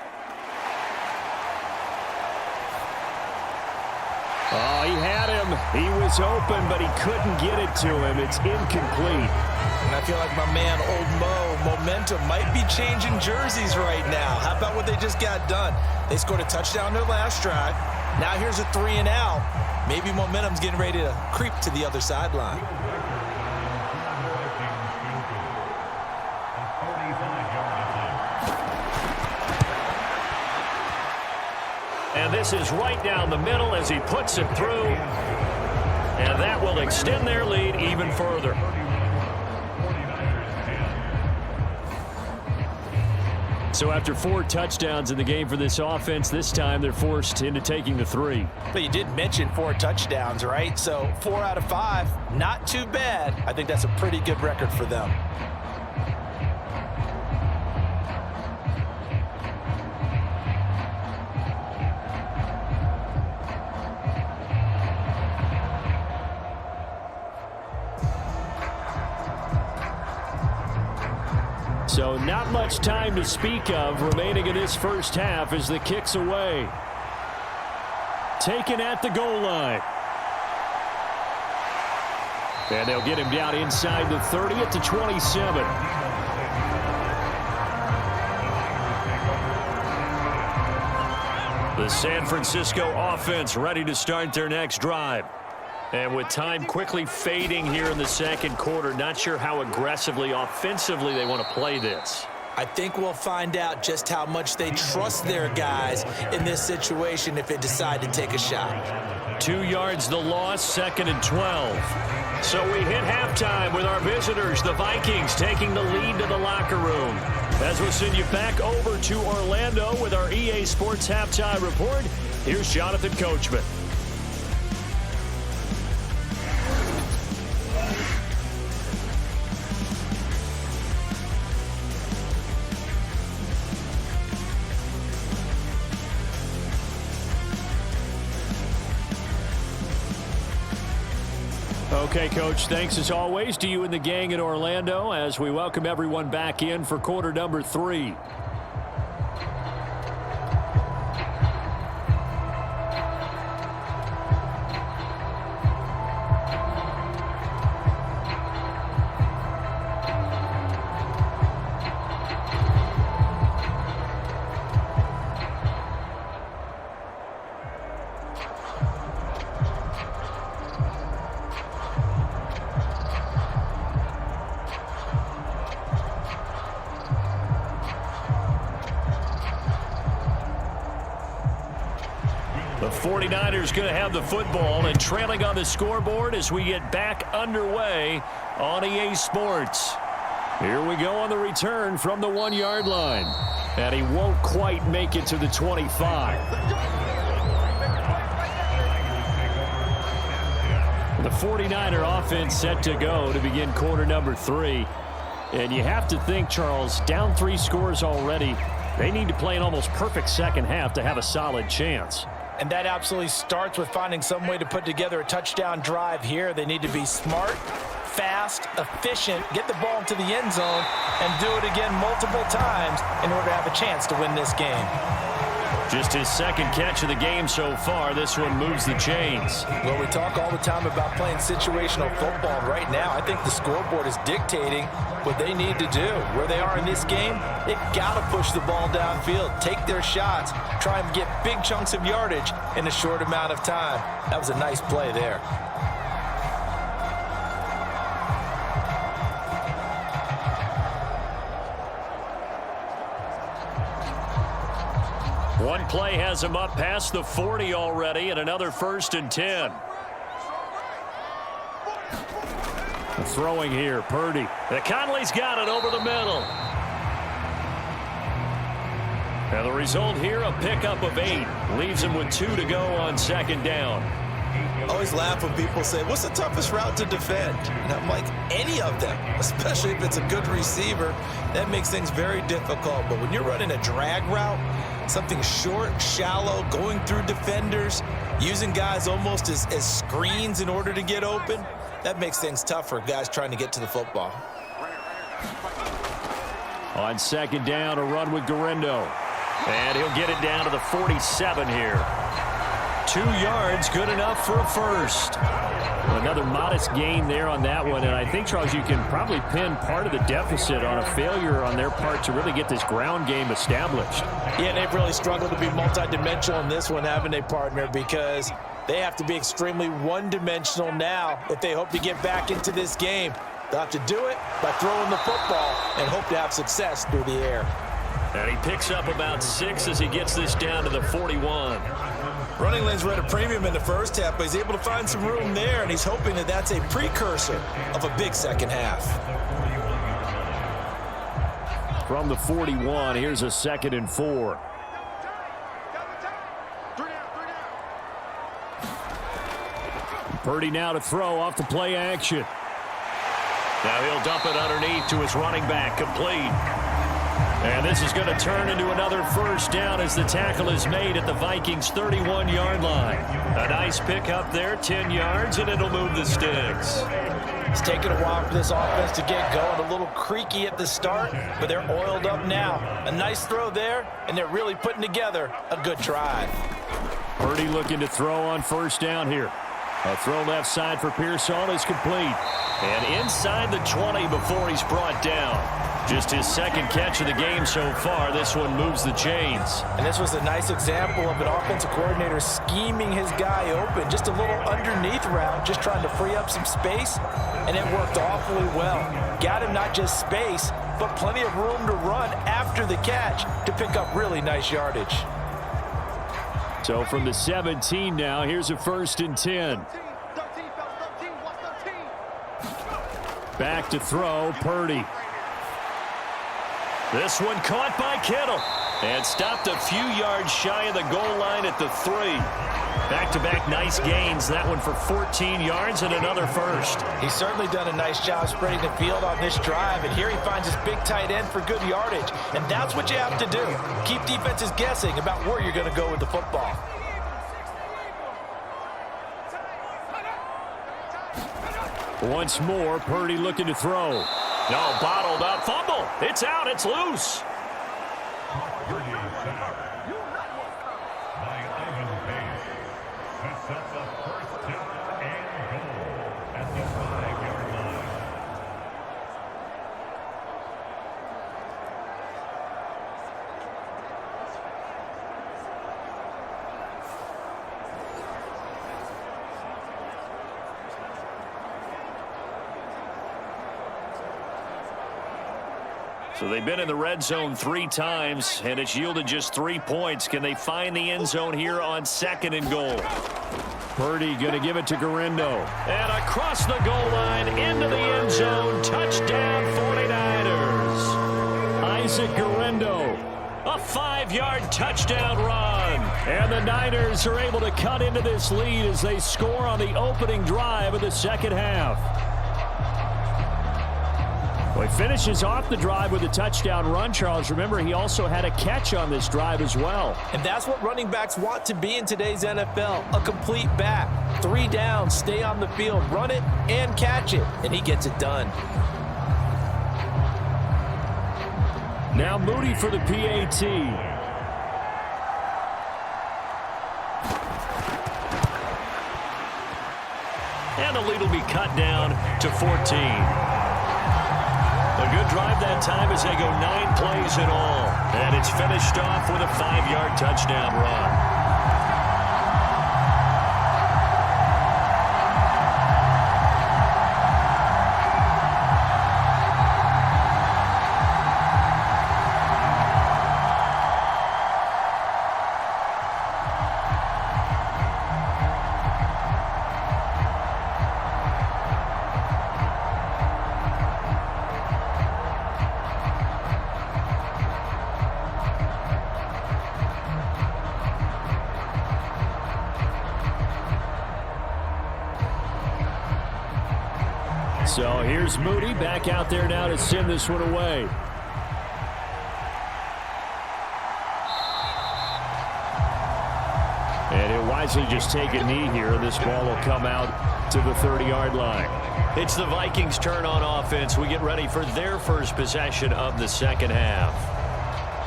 Oh, he had him. He was open, but he couldn't get it to him. It's incomplete. And I feel like my man, Old Mo, momentum might be changing jerseys right now. How about what they just got done? They scored a touchdown their last drive. Now here's a 3 and out. Maybe momentum's getting ready to creep to the other sideline. And this is right down the middle as he puts it through. And that will extend their lead even further. So after 4 touchdowns in the game for this offense, this time they're forced into taking the 3. But you did mention 4 touchdowns, right? So 4 out of 5, not too bad. I think that's a pretty good record for them. So not much time to speak of remaining in this first half as the kick's away. Taken at the goal line. And they'll get him down inside the 30 at the 27. The San Francisco offense ready to start their next drive. And with time quickly fading here in the second quarter, not sure how aggressively, offensively they want to play this. I think we'll find out just how much they trust their guys in this situation if they decide to take a shot. 2 yards the loss, 2nd and 12. So we hit halftime with our visitors, the Vikings, taking the lead to the locker room. As we'll send you back over to Orlando with our EA Sports Halftime Report, here's Jonathan Coachman. Okay, Coach, thanks as always to you and the gang in Orlando as we welcome everyone back in for quarter number 3. The 49ers going to have the football and trailing on the scoreboard as we get back underway on EA Sports. Here we go on the return from the 1-yard line. And he won't quite make it to the 25. The 49er offense set to go to begin quarter number 3. And you have to think, Charles, down 3 scores already. They need to play an almost perfect second half to have a solid chance. And that absolutely starts with finding some way to put together a touchdown drive here. They need to be smart, fast, efficient, get the ball into the end zone, and do it again multiple times in order to have a chance to win this game. Just his second catch of the game so far. This one moves the chains. Well, we talk all the time about playing situational football. Right now, I think the scoreboard is dictating what they need to do. Where they are in this game, they've got to push the ball downfield, take their shots, try and get big chunks of yardage in a short amount of time. That was a nice play there. One play has him up past the 40 already, and another 1st and 10. Throwing here, Purdy. Conley's got it over the middle. And the result here, a pickup of 8. Leaves him with 2 to go on 2nd down. I always laugh when people say, what's the toughest route to defend? And I'm like, any of them, especially if it's a good receiver. That makes things very difficult. But when you're running a drag route, something short, shallow, going through defenders, using guys almost as screens in order to get open, that makes things tough for guys trying to get to the football. On 2nd down, a run with Guerrero. And he'll get it down to the 47 here. 2 yards, good enough for a first. Another modest gain there on that one. And I think, Charles, you can probably pin part of the deficit on a failure on their part to really get this ground game established. Yeah, they've really struggled to be multidimensional in this one, haven't they, partner? Because they have to be extremely one-dimensional now if they hope to get back into this game. They'll have to do it by throwing the football and hope to have success through the air. And he picks up about 6 as he gets this down to the 41. Running lanes were at a premium in the first half, but he's able to find some room there, and he's hoping that that's a precursor of a big second half. From the 41, here's a 2nd and 4. Purdy now to throw off the play action. Now he'll dump it underneath to his running back, complete. And this is going to turn into another 1st down as the tackle is made at the Vikings' 31-yard line. A nice pickup there, 10 yards, and it'll move the sticks. It's taken a while for this offense to get going. A little creaky at the start, but they're oiled up now. A nice throw there, and they're really putting together a good drive. Purdy looking to throw on 1st down here. A throw left side for Pearson is complete. And inside the 20 before he's brought down. Just his second catch of the game so far. This one moves the chains. And this was a nice example of an offensive coordinator scheming his guy open. Just a little underneath route, just trying to free up some space, and it worked awfully well. Got him not just space, but plenty of room to run after the catch to pick up really nice yardage. So from the 17 now, here's a 1st and 10. Back to throw, Purdy. This one caught by Kittle and stopped a few yards shy of the goal line at the 3. Back-to-back nice gains. That one for 14 yards and another first. He's certainly done a nice job spreading the field on this drive, and here he finds his big tight end for good yardage. And that's what you have to do. Keep defenses guessing about where you're going to go with the football. Once more, Purdy looking to throw. No, bottled up. Fumble. It's out. It's loose. So they've been in the red zone 3 times, and it's yielded just 3 points. Can they find the end zone here on 2nd and goal? Purdy going to give it to Garindo. And across the goal line, into the end zone. Touchdown, 49ers. Isaac Garindo. A 5-yard touchdown run. And the Niners are able to cut into this lead as they score on the opening drive of the second half. Well, he finishes off the drive with a touchdown run, Charles. Remember, he also had a catch on this drive as well. And that's what running backs want to be in today's NFL, a complete back. 3 downs, stay on the field, run it, and catch it. And he gets it done. Now Moody for the PAT. And the lead will be cut down to 14. A good drive that time as they go 9 plays in all. And it's finished off with a 5-yard touchdown run. So here's Moody back out there now to send this one away. And he'll wisely just take a knee here, and this ball will come out to the 30-yard line. It's the Vikings' turn on offense. We get ready for their first possession of the second half.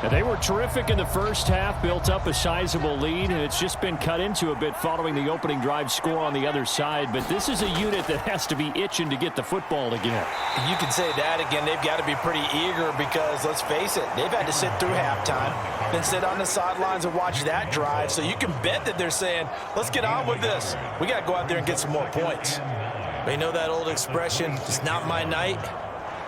And they were terrific in the first half, built up a sizable lead, and it's just been cut into a bit following the opening drive score on the other side. But this is a unit that has to be itching to get the football again. You can say that again. They've got to be pretty eager because, let's face it, they've had to sit through halftime, then sit on the sidelines and watch that drive. So you can bet that they're saying, let's get on with this. We got to go out there and get some more points. They know that old expression, it's not my night.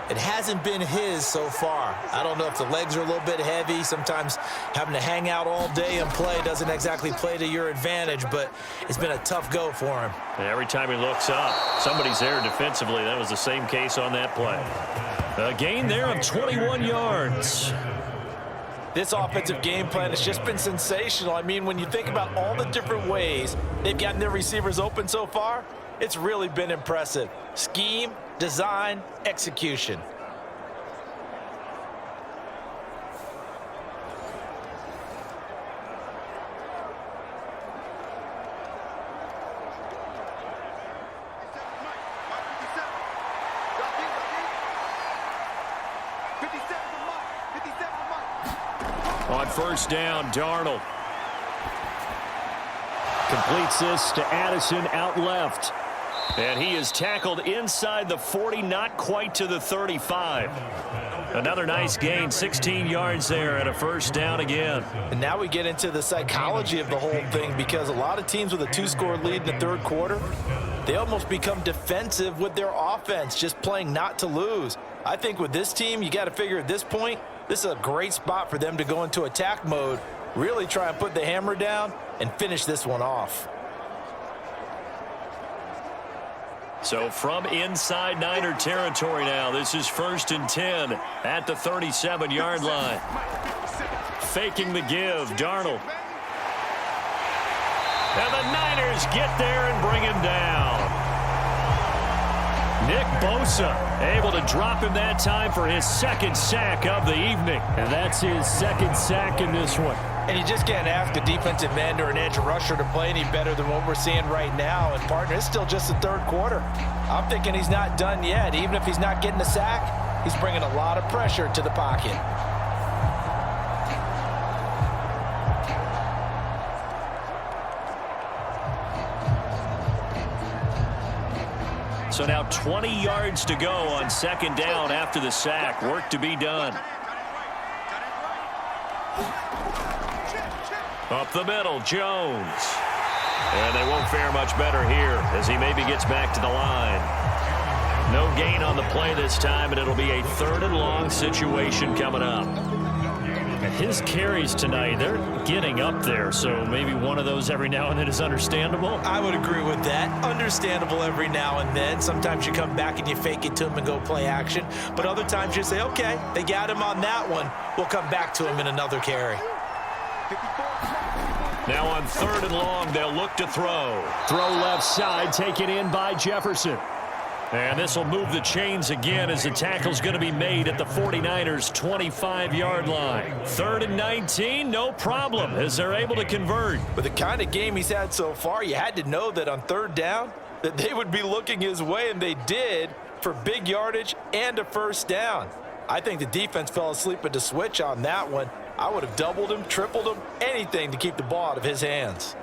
It hasn't been his so far. I don't know if the legs are a little bit heavy. Sometimes having to hang out all day and play doesn't exactly play to your advantage, but it's been a tough go for him. And every time he looks up, somebody's there defensively. That was the same case on that play. A gain there of 21 yards. This offensive game plan has just been sensational. I mean, when you think about all the different ways they've gotten their receivers open so far, it's really been impressive. Scheme, design, execution. On first down, Darnold. Completes this to Addison out left. And he is tackled inside the 40, not quite to the 35. Another nice gain, 16 yards there and a first down again. And now we get into the psychology of the whole thing, because a lot of teams with a 2-score lead in the third quarter, they almost become defensive with their offense, just playing not to lose. I think with this team, you got to figure at this point, this is a great spot for them to go into attack mode, really try and put the hammer down and finish this one off. So from inside Niner territory now, this is 1st and 10 at the 37-yard line. Faking the give, Darnold. And the Niners get there and bring him down. Nick Bosa able to drop him that time for his 2nd sack of the evening. And that's his 2nd sack in this one. And you just can't ask a defensive end or an edge rusher to play any better than what we're seeing right now. And, partner, it's still just the third quarter. I'm thinking he's not done yet. Even if he's not getting a sack, he's bringing a lot of pressure to the pocket. So now 20 yards to go on 2nd down after the sack. Work to be done. Up the middle, Jones. And they won't fare much better here as he maybe gets back to the line. No gain on the play this time, and it'll be a 3rd and long situation coming up. His carries tonight, they're getting up there, so maybe one of those every now and then is understandable. I would agree with that. Understandable every now and then. Sometimes you come back and you fake it to him and go play action. But other times you say, okay, they got him on that one. We'll come back to him in another carry. Now on 3rd and long, they'll look to throw. Throw left side, taken in by Jefferson. And this will move the chains again as the tackle's going to be made at the 49ers' 25-yard line. 3rd and 19, no problem, as they're able to convert. With the kind of game he's had so far, you had to know that on 3rd down, that they would be looking his way, and they did, for big yardage and a first down. I think the defense fell asleep at the switch on that one. I would have doubled him, tripled him, anything to keep the ball out of his hands.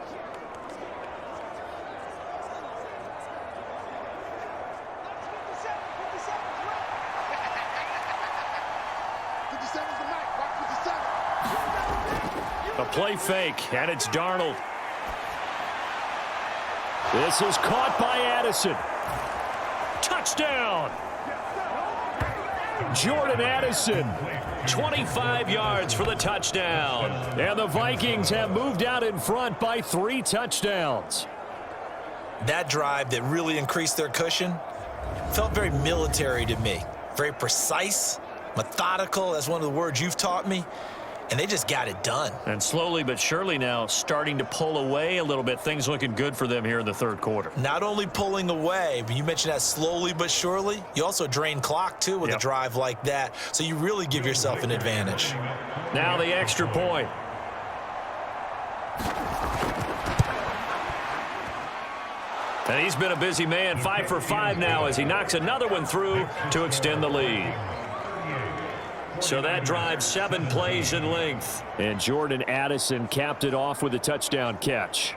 A play fake, and it's Darnold. This is caught by Addison. Touchdown! Jordan Addison, 25 yards for the touchdown. And the Vikings have moved out in front by 3 touchdowns. That drive that really increased their cushion felt very military to me. Very precise, methodical. That's one of the words you've taught me. And they just got it done. And slowly but surely now starting to pull away a little bit. Things looking good for them here in the 3rd quarter. Not only pulling away, but you mentioned that slowly but surely. You also drain clock, too, with a drive like that. So you really give yourself an advantage. Now the extra point. And he's been a busy man, 5 for 5 now as he knocks another one through to extend the lead. So that drive 7 plays in length. And Jordan Addison capped it off with a touchdown catch.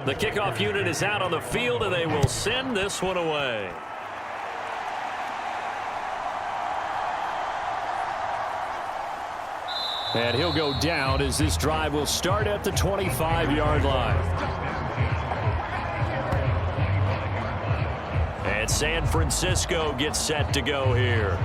The kickoff unit is out on the field, and they will send this one away. And he'll go down as this drive will start at the 25-yard line. And San Francisco gets set to go here.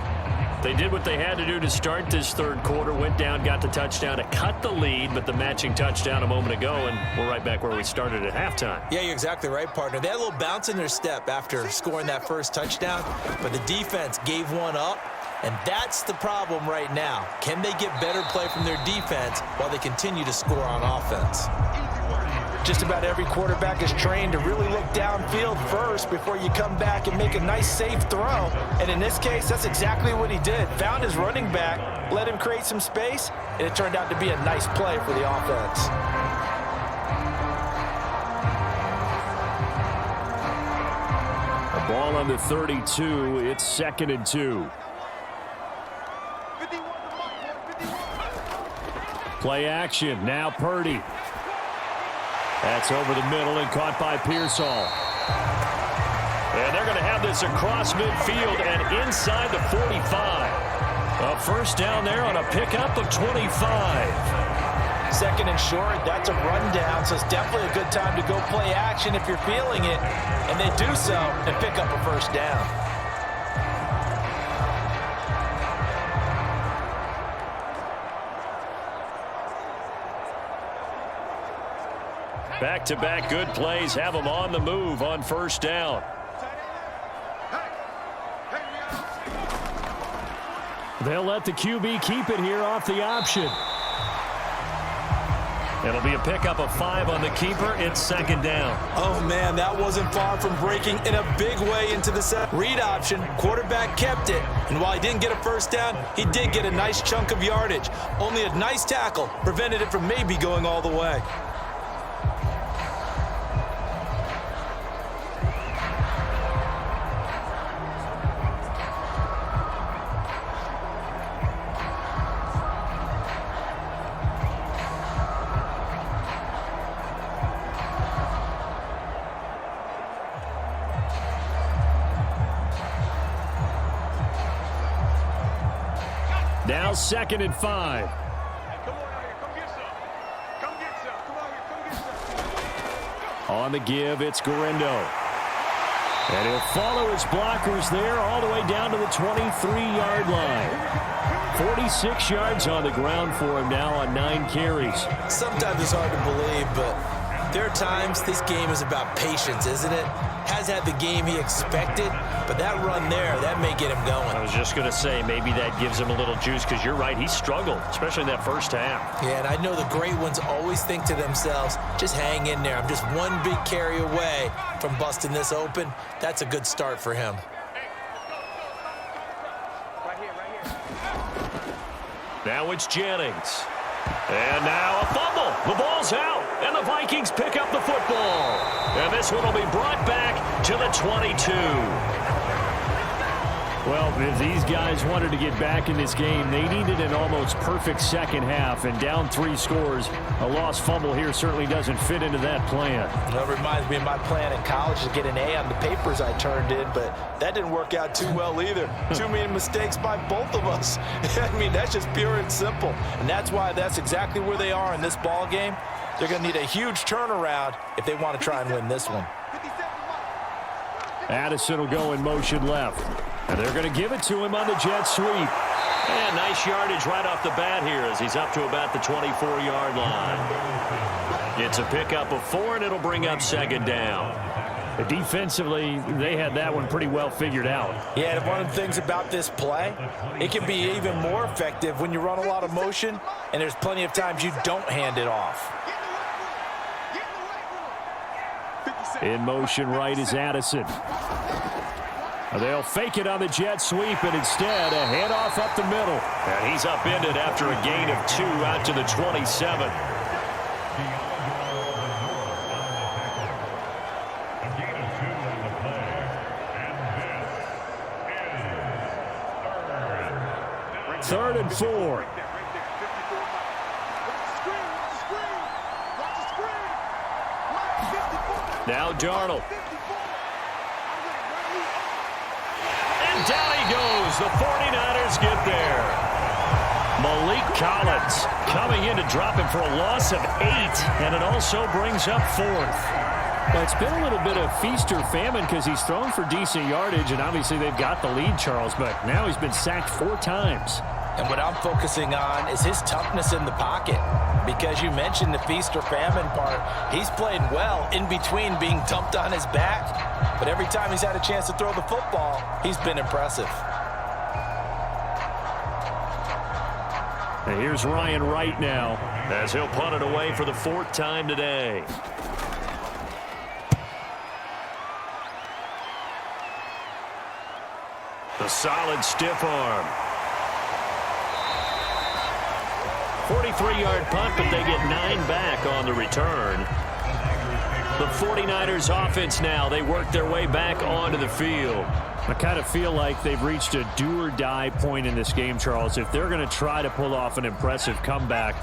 They did what they had to do to start this 3rd quarter, went down, got the touchdown to cut the lead, but the matching touchdown a moment ago, and we're right back where we started at halftime. Yeah, you're exactly right, partner. They had a little bounce in their step after scoring that first touchdown, but the defense gave one up, and that's the problem right now. Can they get better play from their defense while they continue to score on offense? Just about every quarterback is trained to really look downfield first before you come back and make a nice, safe throw. And in this case, that's exactly what he did. Found his running back, let him create some space, and it turned out to be a nice play for the offense. A ball on the 32. It's 2nd and 2. Play action. Now Purdy. That's over the middle and caught by Pearsall. And they're going to have this across midfield and inside the 45. A first down there on a pickup of 25. 2nd and short, that's a rundown, so it's definitely a good time to go play action if you're feeling it. And they do so and pick up a first down. Back-to-back good plays have them on the move on first down. They'll let the QB keep it here off the option. It'll be a pickup of 5 on the keeper. It's 2nd down. Oh, man, that wasn't far from breaking in a big way into the set. Read option, quarterback kept it. And while he didn't get a first down, he did get a nice chunk of yardage. Only a nice tackle prevented it from maybe going all the way. Now 2nd and 5. On the give, it's Gorindo. And he'll follow his blockers there all the way down to the 23-yard line. 46 yards on the ground for him now on 9 carries. Sometimes it's hard to believe, but there are times this game is about patience, isn't it? Has had the game he expected, but that run there, that may get him going. I was just going to say, maybe that gives him a little juice, because you're right, he struggled, especially in that first half. Yeah, and I know the great ones always think to themselves, just hang in there. I'm just one big carry away from busting this open. That's a good start for him. Now it's Jennings. And now a fumble. The ball's out, and the Vikings pick up the football. And this one will be brought back to the 22. Well, if these guys wanted to get back in this game, they needed an almost perfect second half. And down 3 scores, a lost fumble here certainly doesn't fit into that plan. That reminds me of my plan in college to get an A on the papers I turned in, but that didn't work out too well either. Too many mistakes by both of us. I mean, that's just pure and simple. And that's why that's exactly where they are in this ball game. They're going to need a huge turnaround if they want to try and win this one. Addison will go in motion left. And they're going to give it to him on the jet sweep. And nice yardage right off the bat here as he's up to about the 24-yard line. It's a pickup of 4, and it'll bring up 2nd down. Defensively, they had that one pretty well figured out. Yeah, and one of the things about this play, it can be even more effective when you run a lot of motion, and there's plenty of times you don't hand it off. In motion right is Addison. They'll fake it on the jet sweep, and instead a handoff up the middle. And he's upended after a gain of 2 out to the 27. Third and 4. Now Darnold. And down he goes. The 49ers get there. Malik Collins coming in to drop him for a loss of 8. And it also brings up 4th. Well, it's been a little bit of feast or famine because he's thrown for decent yardage, and obviously they've got the lead, Charles, but now he's been sacked 4 times. And what I'm focusing on is his toughness in the pocket. Because you mentioned the feast or famine part. He's played well in between being dumped on his back. But every time he's had a chance to throw the football, he's been impressive. And here's Ryan Wright now as he'll punt it away for the 4th time today. solid stiff arm. 43-yard punt, but they get 9 back on the return. The 49ers offense now, they work their way back onto the field. I kind of feel like they've reached a do-or-die point in this game, Charles. If they're going to try to pull off an impressive comeback,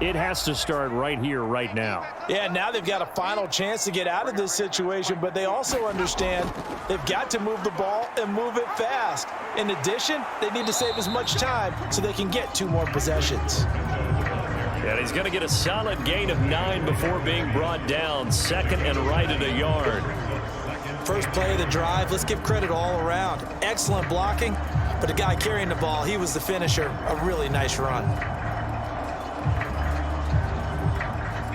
it has to start right here, right now. Yeah, now they've got a final chance to get out of this situation, but they also understand they've got to move the ball and move it fast. In addition, they need to save as much time so they can get 2 more possessions. And he's going to get a solid gain of 9 before being brought down. Second and right at a yard. First play of the drive, let's give credit all around. Excellent blocking, but the guy carrying the ball, he was the finisher. A really nice run.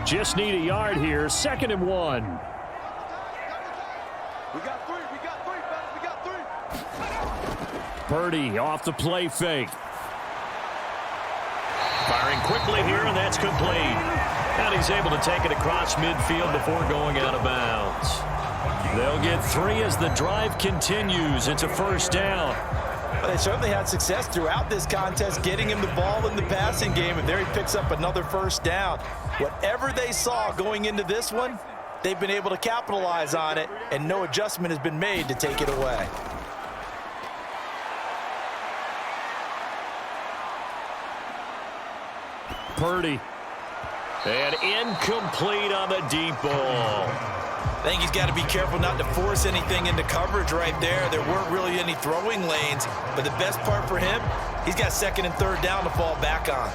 Just need a yard here. Second and 1. We got 3, we got 3. Purdy off the play fake. Firing quickly here, and that's complete. And he's able to take it across midfield before going out of bounds. They'll get 3 as the drive continues. It's a first down. Well, they certainly had success throughout this contest getting him the ball in the passing game, and there he picks up another first down. Whatever they saw going into this one, they've been able to capitalize on it, and no adjustment has been made to take it away. Purdy. And incomplete on the deep ball. I think he's got to be careful not to force anything into coverage right there. There weren't really any throwing lanes, but the best part for him, he's got second and third down to fall back on.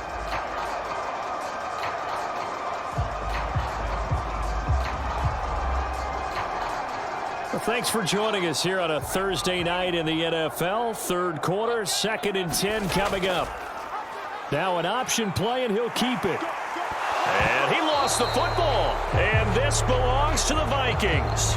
Well, thanks for joining us here on a Thursday night in the NFL. Third quarter, 2nd and 10 coming up. Now an option play, and he'll keep it. And he lost the football. And this belongs to the Vikings.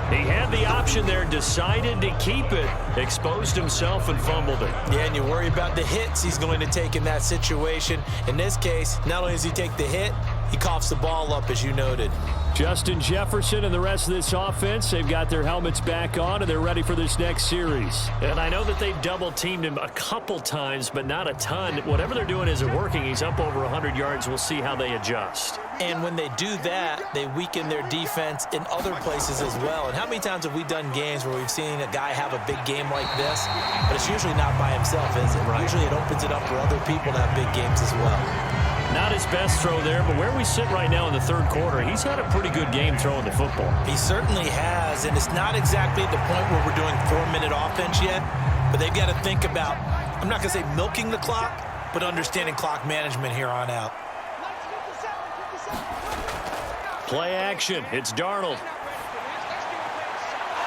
He had the option there, decided to keep it, exposed himself and fumbled it. Yeah, and you worry about the hits he's going to take in that situation. In this case, not only does he take the hit, he coughs the ball up, as you noted. Justin Jefferson and the rest of this offense, they've got their helmets back on, and they're ready for this next series. And I know that they've double-teamed him a couple times, but not a ton. Whatever they're doing isn't working. He's up over 100 yards. We'll see how they adjust. And when they do that, they weaken their defense in other places as well. And how many times have we done games where we've seen a guy have a big game like this, but it's usually not by himself, is it? Right. Usually it opens it up for other people to have big games as well. Not his best throw there, but where we sit right now in the third quarter, he's had a pretty good game throwing the football. He certainly has, and it's not exactly at the point where we're doing 4-minute offense yet, but they've got to think about, I'm not going to say milking the clock, but understanding clock management here on out. Play action. It's Darnold.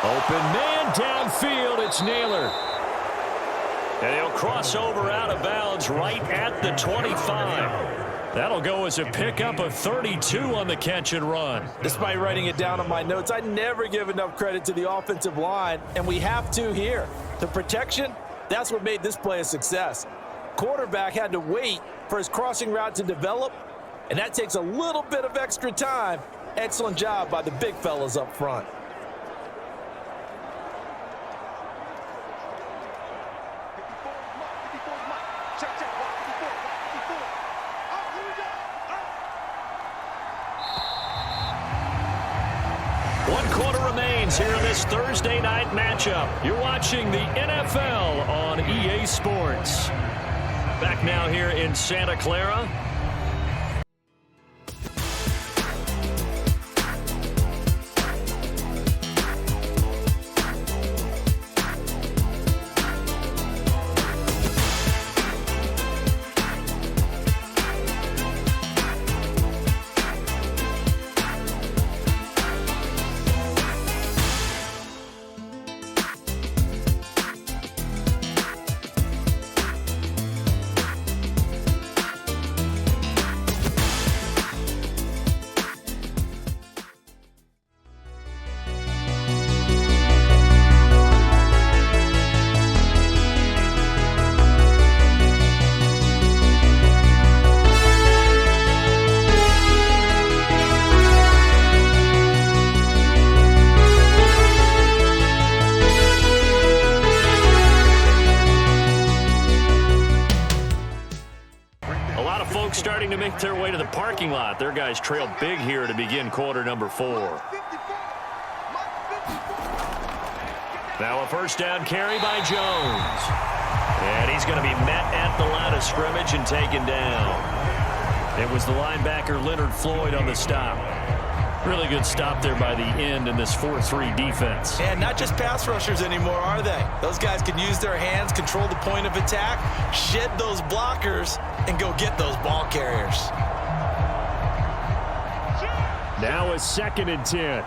Open man downfield. It's Naylor. And he'll cross over out of bounds right at the 25. That'll go as a pickup of 32 on the catch and run. Despite writing it down on my notes, I never give enough credit to the offensive line, and we have to here. The protection, that's what made this play a success. Quarterback had to wait for his crossing route to develop, and that takes a little bit of extra time. Excellent job by the big fellas up front. Here in this Thursday night matchup. You're watching the NFL on EA Sports. Back now here in Santa Clara. make their way to the parking lot. Their guys trail big here to begin quarter number 4. Now a first down carry by Jones. And he's going to be met at the line of scrimmage and taken down. It was the linebacker Leonard Floyd on the stop. Really good stop there by the end in this 4-3 defense. And not just pass rushers anymore, are they? Those guys can use their hands, control the point of attack, shed those blockers, and go get those ball carriers. Now a 2nd and 10.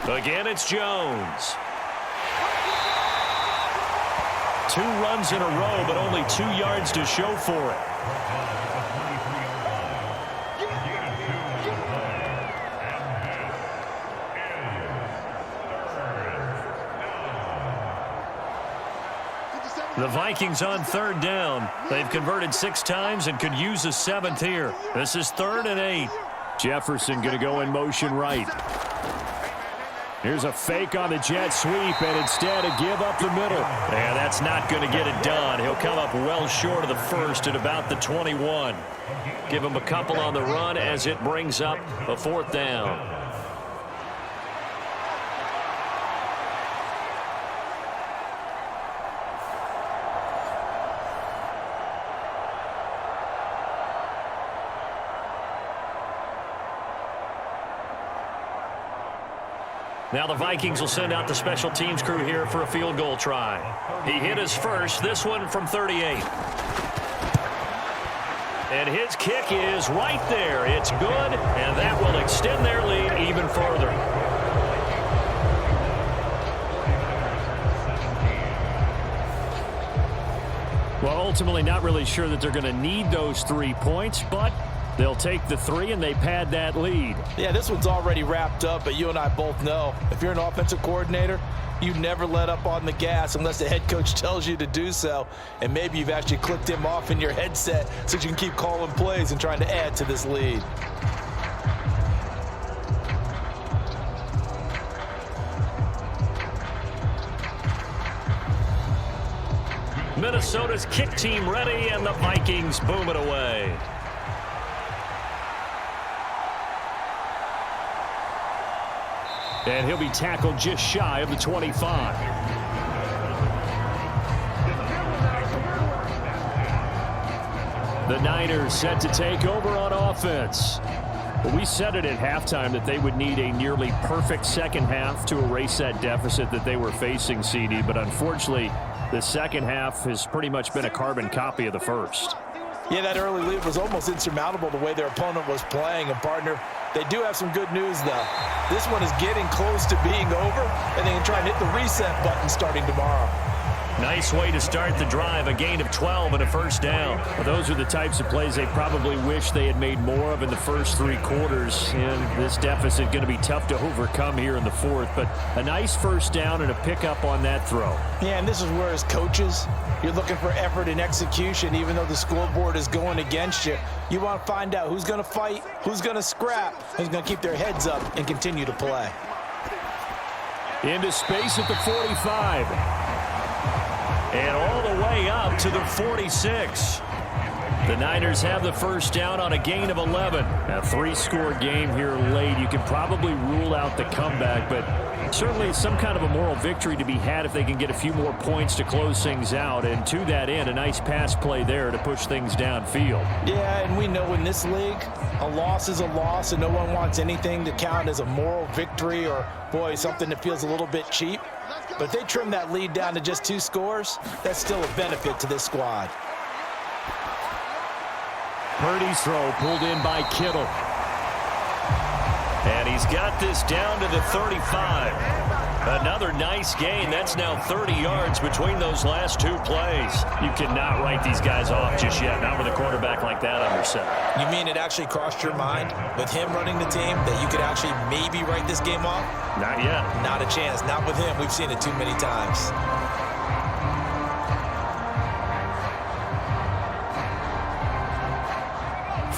Again, it's Jones. 2 runs in a row, but only 2 yards to show for it. The Vikings on 3rd down. They've converted 6 times and could use a 7th here. This is 3rd and 8. Jefferson going to go in motion right. Here's a fake on the jet sweep, and instead a give up the middle. And that's not going to get it done. He'll come up well short of the first at about the 21. Give him a couple on the run as it brings up a 4th down. Now the Vikings will send out the special teams crew here for a field goal try. He hit his first, this one from 38. And his kick is right there. It's good, and that will extend their lead even further. Well, ultimately not really sure that they're going to need those 3 points, but they'll take the 3 and they pad that lead. Yeah, this one's already wrapped up, but you and I both know if you're an offensive coordinator, you never let up on the gas unless the head coach tells you to do so. And maybe you've actually clicked him off in your headset so you can keep calling plays and trying to add to this lead. Minnesota's kick team ready, and the Vikings boom it away. And he'll be tackled just shy of the 25. The Niners set to take over on offense. Well, we said it at halftime that they would need a nearly perfect second half to erase that deficit that they were facing, CD. But unfortunately, the second half has pretty much been a carbon copy of the first. Yeah, that early lead was almost insurmountable the way their opponent was playing. And, partner, they do have some good news, though. This one is getting close to being over, and they can try and hit the reset button starting tomorrow. Nice way to start the drive, a gain of 12 and a first down. Well, those are the types of plays they probably wish they had made more of in the first 3 quarters. And this deficit going to be tough to overcome here in the 4th. But a nice first down and a pickup on that throw. Yeah, and this is where as coaches, you're looking for effort and execution. Even though the scoreboard is going against you, you want to find out who's going to fight, who's going to scrap, who's going to keep their heads up and continue to play. Into space at the 45. And all the way up to the 46. The Niners have the first down on a gain of 11. A 3-score game here late. You can probably rule out the comeback, but certainly some kind of a moral victory to be had if they can get a few more points to close things out. And to that end, a nice pass play there to push things downfield. Yeah, and we know in this league, a loss is a loss, and no one wants anything to count as a moral victory or, boy, something that feels a little bit cheap. But if they trim that lead down to just 2 scores, that's still a benefit to this squad. Purdy's throw pulled in by Kittle. And he's got this down to the 35. Another nice gain. That's now 30 yards between those last 2 plays. You cannot write these guys off just yet, not with a quarterback like that under center. You mean it actually crossed your mind with him running the team that you could actually maybe write this game off? Not yet. Not a chance. Not with him. We've seen it too many times.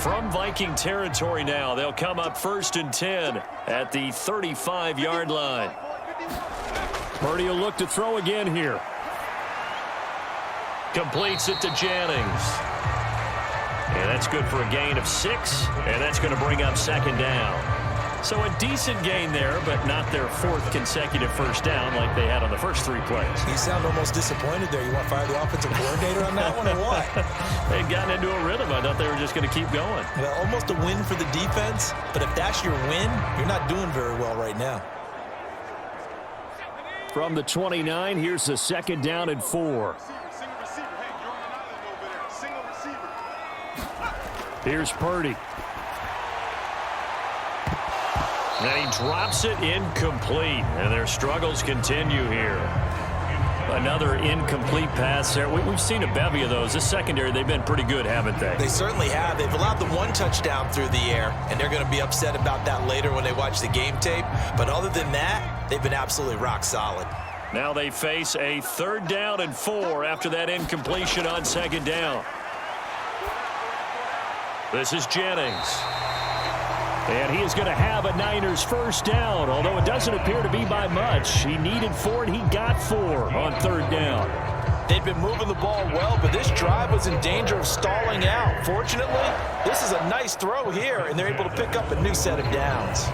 From Viking territory now, they'll come up 1st and 10 at the 35-yard line. Purdy will look to throw again here. Completes it to Jennings. And that's good for a gain of 6, and that's going to bring up second down. So a decent gain there, but not their 4th consecutive first down like they had on the first 3 plays. You sound almost disappointed there. You want to fire the offensive coordinator on that one or what? They'd gotten into a rhythm. I thought they were just going to keep going. Well, almost a win for the defense, but if that's your win, you're not doing very well right now. From the 29, here's the second down and 4. Here's Purdy. And he drops it incomplete, and their struggles continue here. Another incomplete pass there. We've seen a bevy of those. This secondary, they've been pretty good, haven't they? They certainly have. They've allowed the 1 touchdown through the air, and they're going to be upset about that later when they watch the game tape. But other than that, they've been absolutely rock solid. Now they face a 3rd down and 4 after that incompletion on second down. This is Jennings. And he is going to have a Niners first down, although it doesn't appear to be by much. He needed 4, and he got 4 on 3rd down. They've been moving the ball well, but this drive was in danger of stalling out. Fortunately, this is a nice throw here, and they're able to pick up a new set of downs.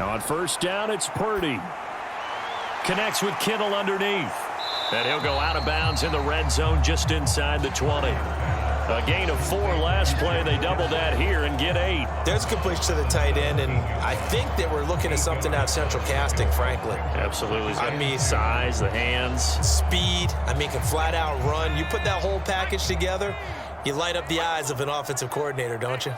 On first down, it's Purdy. Connects with Kittle underneath. And he'll go out of bounds in the red zone just inside the 20. A gain of 4 last play. They double that here and get 8. There's a completion to the tight end, and I think that we're looking at something out of central casting, frankly. Absolutely. I mean, size, the hands. Speed. I mean, can flat out run. You put that whole package together, you light up the eyes of an offensive coordinator, don't you?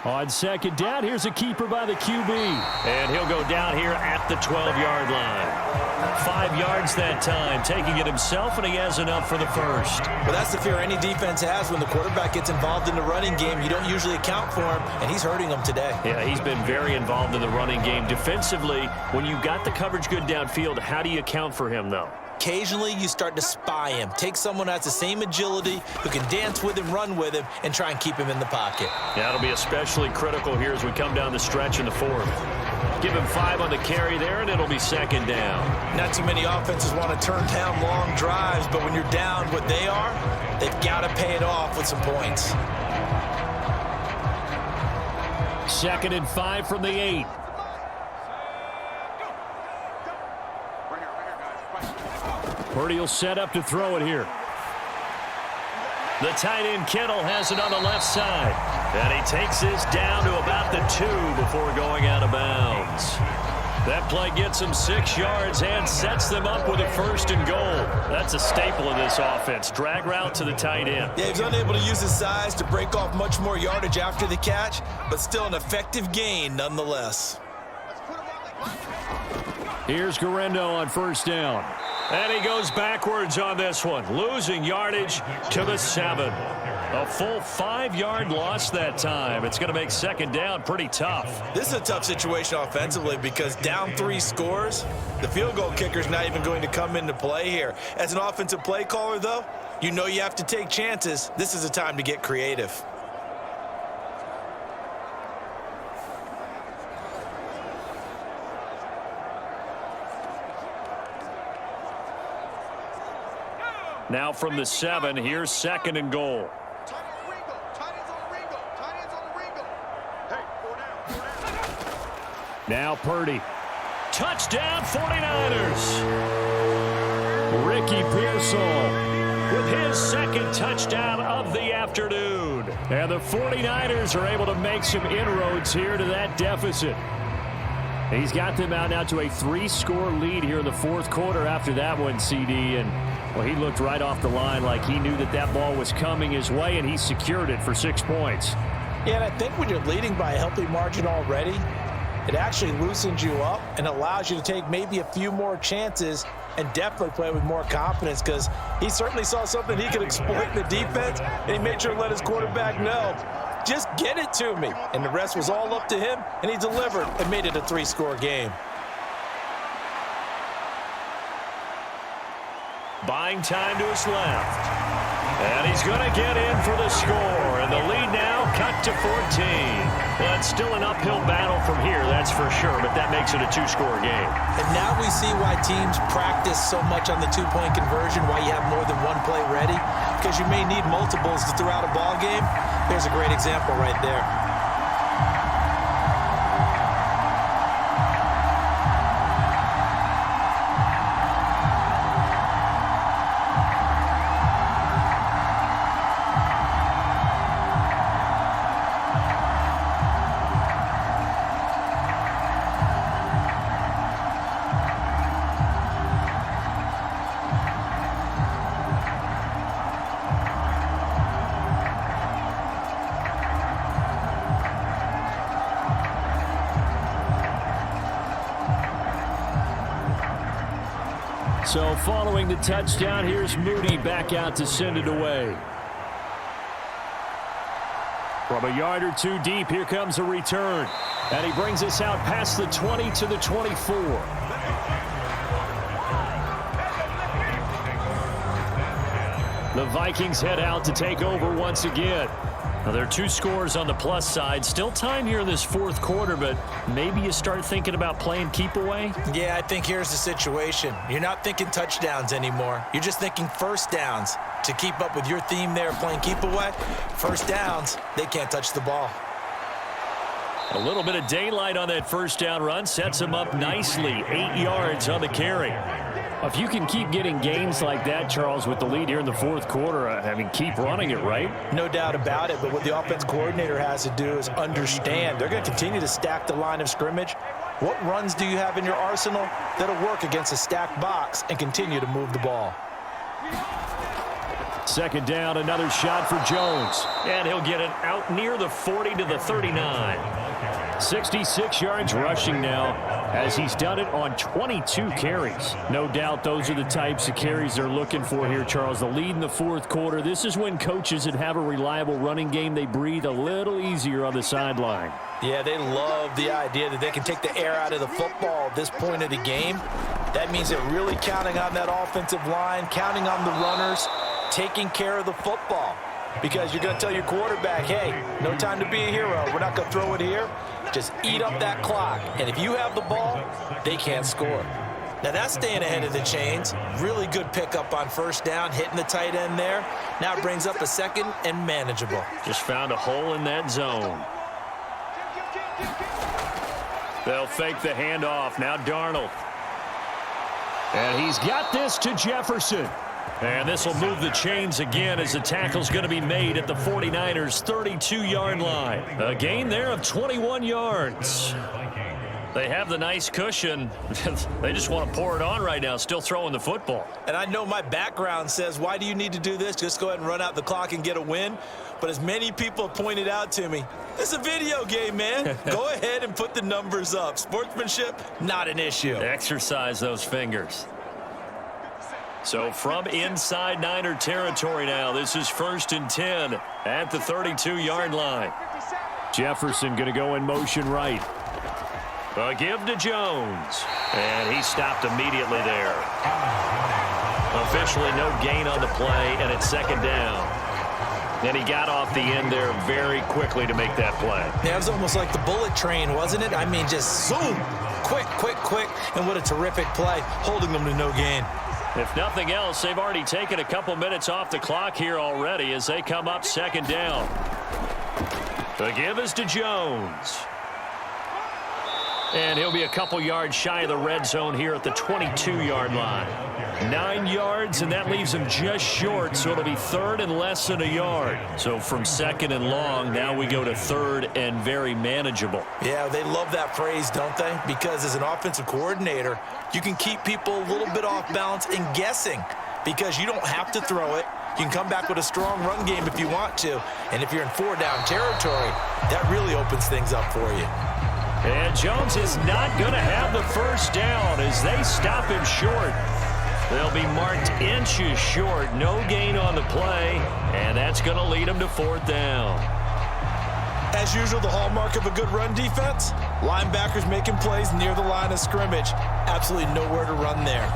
On second down, here's a keeper by the QB. And he'll go down here at the 12-yard line. 5 yards that time, taking it himself, and he has enough for the first. Well, that's the fear any defense has when the quarterback gets involved in the running game. You don't usually account for him, and he's hurting them today. Yeah, he's been very involved in the running game. Defensively, when you got the coverage good downfield, how do you account for him, though? Occasionally, you start to spy him. Take someone who has the same agility, who can dance with him, run with him, and try and keep him in the pocket. Yeah, it'll be especially critical here as we come down the stretch in the 4th. Give him 5 on the carry there, and it'll be second down. Not too many offenses want to turn down long drives, but when you're down what they are, they've got to pay it off with some points. 2nd and 5 from the 8. Purdy will set up to throw it here. The tight end Kittle has it on the left side. And he takes this down to about the 2 before going out of bounds. That play gets him 6 yards and sets them up with a 1st and goal. That's a staple of this offense. Drag route to the tight end. Yeah, he was unable to use his size to break off much more yardage after the catch, but still an effective gain nonetheless. Here's Guerrero on first down. And he goes backwards on this one, losing yardage to the 7. A full 5-yard loss that time. It's going to make second down pretty tough. This is a tough situation offensively because down 3 scores, the field goal kicker's not even going to come into play here. As an offensive play caller, though, you know you have to take chances. This is a time to get creative. Now from the 7, here's 2nd and goal. Now Purdy. Touchdown 49ers. Ricky Pearsall with his 2nd touchdown of the afternoon. And the 49ers are able to make some inroads here to that deficit. He's got them out now to a 3-score lead here in the 4th quarter after that one, CD. And, well, he looked right off the line like he knew that that ball was coming his way, and he secured it for 6 points. Yeah, and I think when you're leading by a healthy margin already, it actually loosens you up and allows you to take maybe a few more chances and definitely play with more confidence because he certainly saw something he could exploit in the defense, and he made sure to let his quarterback know Just get it to me. And the rest was all up to him, and he delivered and made it a 3-score game. Buying time to his left. And he's going to get in for the score. And the lead now cut to 14. Well, it's still an uphill battle from here, that's for sure, but that makes it a 2-score game. And now we see why teams practice so much on the 2-point conversion, why you have more than one play ready, because you may need multiples to throw out a ball game. There's a great example right there. So following the touchdown, here's Moody back out to send it away. From a yard or two deep, here comes a return. And he brings us out past the 20 to the 24. The Vikings head out to take over once again. Now, there are 2 scores on the plus side. Still time here in this fourth quarter, but maybe you start thinking about playing keep away? Yeah, I think here's the situation. You're not thinking touchdowns anymore. You're just thinking first downs. To keep up with your theme there, playing keep away, first downs, they can't touch the ball. A little bit of daylight on that first down run sets him up nicely. 8 yards on the carry. If you can keep getting gains like that, Charles, with the lead here in the fourth quarter, I mean, keep running it, right? No doubt about it, but what the offense coordinator has to do is understand they're going to continue to stack the line of scrimmage. What runs do you have in your arsenal that'll work against a stacked box and continue to move the ball? Second down, another shot for Jones. And he'll get it out near the 40 to the 39. 66 yards rushing now as he's done it on 22 carries. No doubt those are the types of carries they're looking for here, Charles. The lead in the fourth quarter. This is when coaches that have a reliable running game, they breathe a little easier on the sideline. Yeah, they love the idea that they can take the air out of the football at this point of the game. That means they're really counting on that offensive line, counting on the runners, taking care of the football. Because you're going to tell your quarterback, hey, no time to be a hero. We're not going to throw it here. Just eat up that clock. And if you have the ball, they can't score. Now that's staying ahead of the chains. Really good pickup on first down, hitting the tight end there. Now it brings up a second and manageable. Just found a hole in that zone. They'll fake the handoff. Now Darnold. And he's got this to Jefferson. And this will move the chains again as the tackle's going to be made at the 49ers' 32-yard line. A gain there of 21 yards. They have the nice cushion. They just want to pour it on right now, still throwing the football. And I know my background says, why do you need to do this? Just go ahead and run out the clock and get a win. But as many people have pointed out to me, it's a video game, man. Go ahead and put the numbers up. Sportsmanship, not an issue. Exercise those fingers. So from inside Niner territory now, this is 1st and 10 at the 32-yard line. Jefferson going to go in motion right. A give to Jones. And he stopped immediately there. Officially no gain on the play, and it's second down. And he got off the end there very quickly to make that play. Yeah, it was almost like the bullet train, wasn't it? I mean, just zoom. Quick, quick, quick. And what a terrific play, holding them to no gain. If nothing else, they've already taken a couple minutes off the clock here already as they come up second down. The give is to Jones. And he'll be a couple yards shy of the red zone here at the 22-yard line. 9 yards, and that leaves him just short, so it'll be third and less than a yard. So from second and long, now we go to third and very manageable. Yeah, they love that phrase, don't they? Because as an offensive coordinator, you can keep people a little bit off balance and guessing because you don't have to throw it. You can come back with a strong run game if you want to. And if you're in 4-down territory, that really opens things up for you. And Jones is not going to have the first down as they stop him short. They'll be marked inches short. No gain on the play, and that's going to lead them to 4th down. As usual, the hallmark of a good run defense, linebackers making plays near the line of scrimmage. Absolutely nowhere to run there.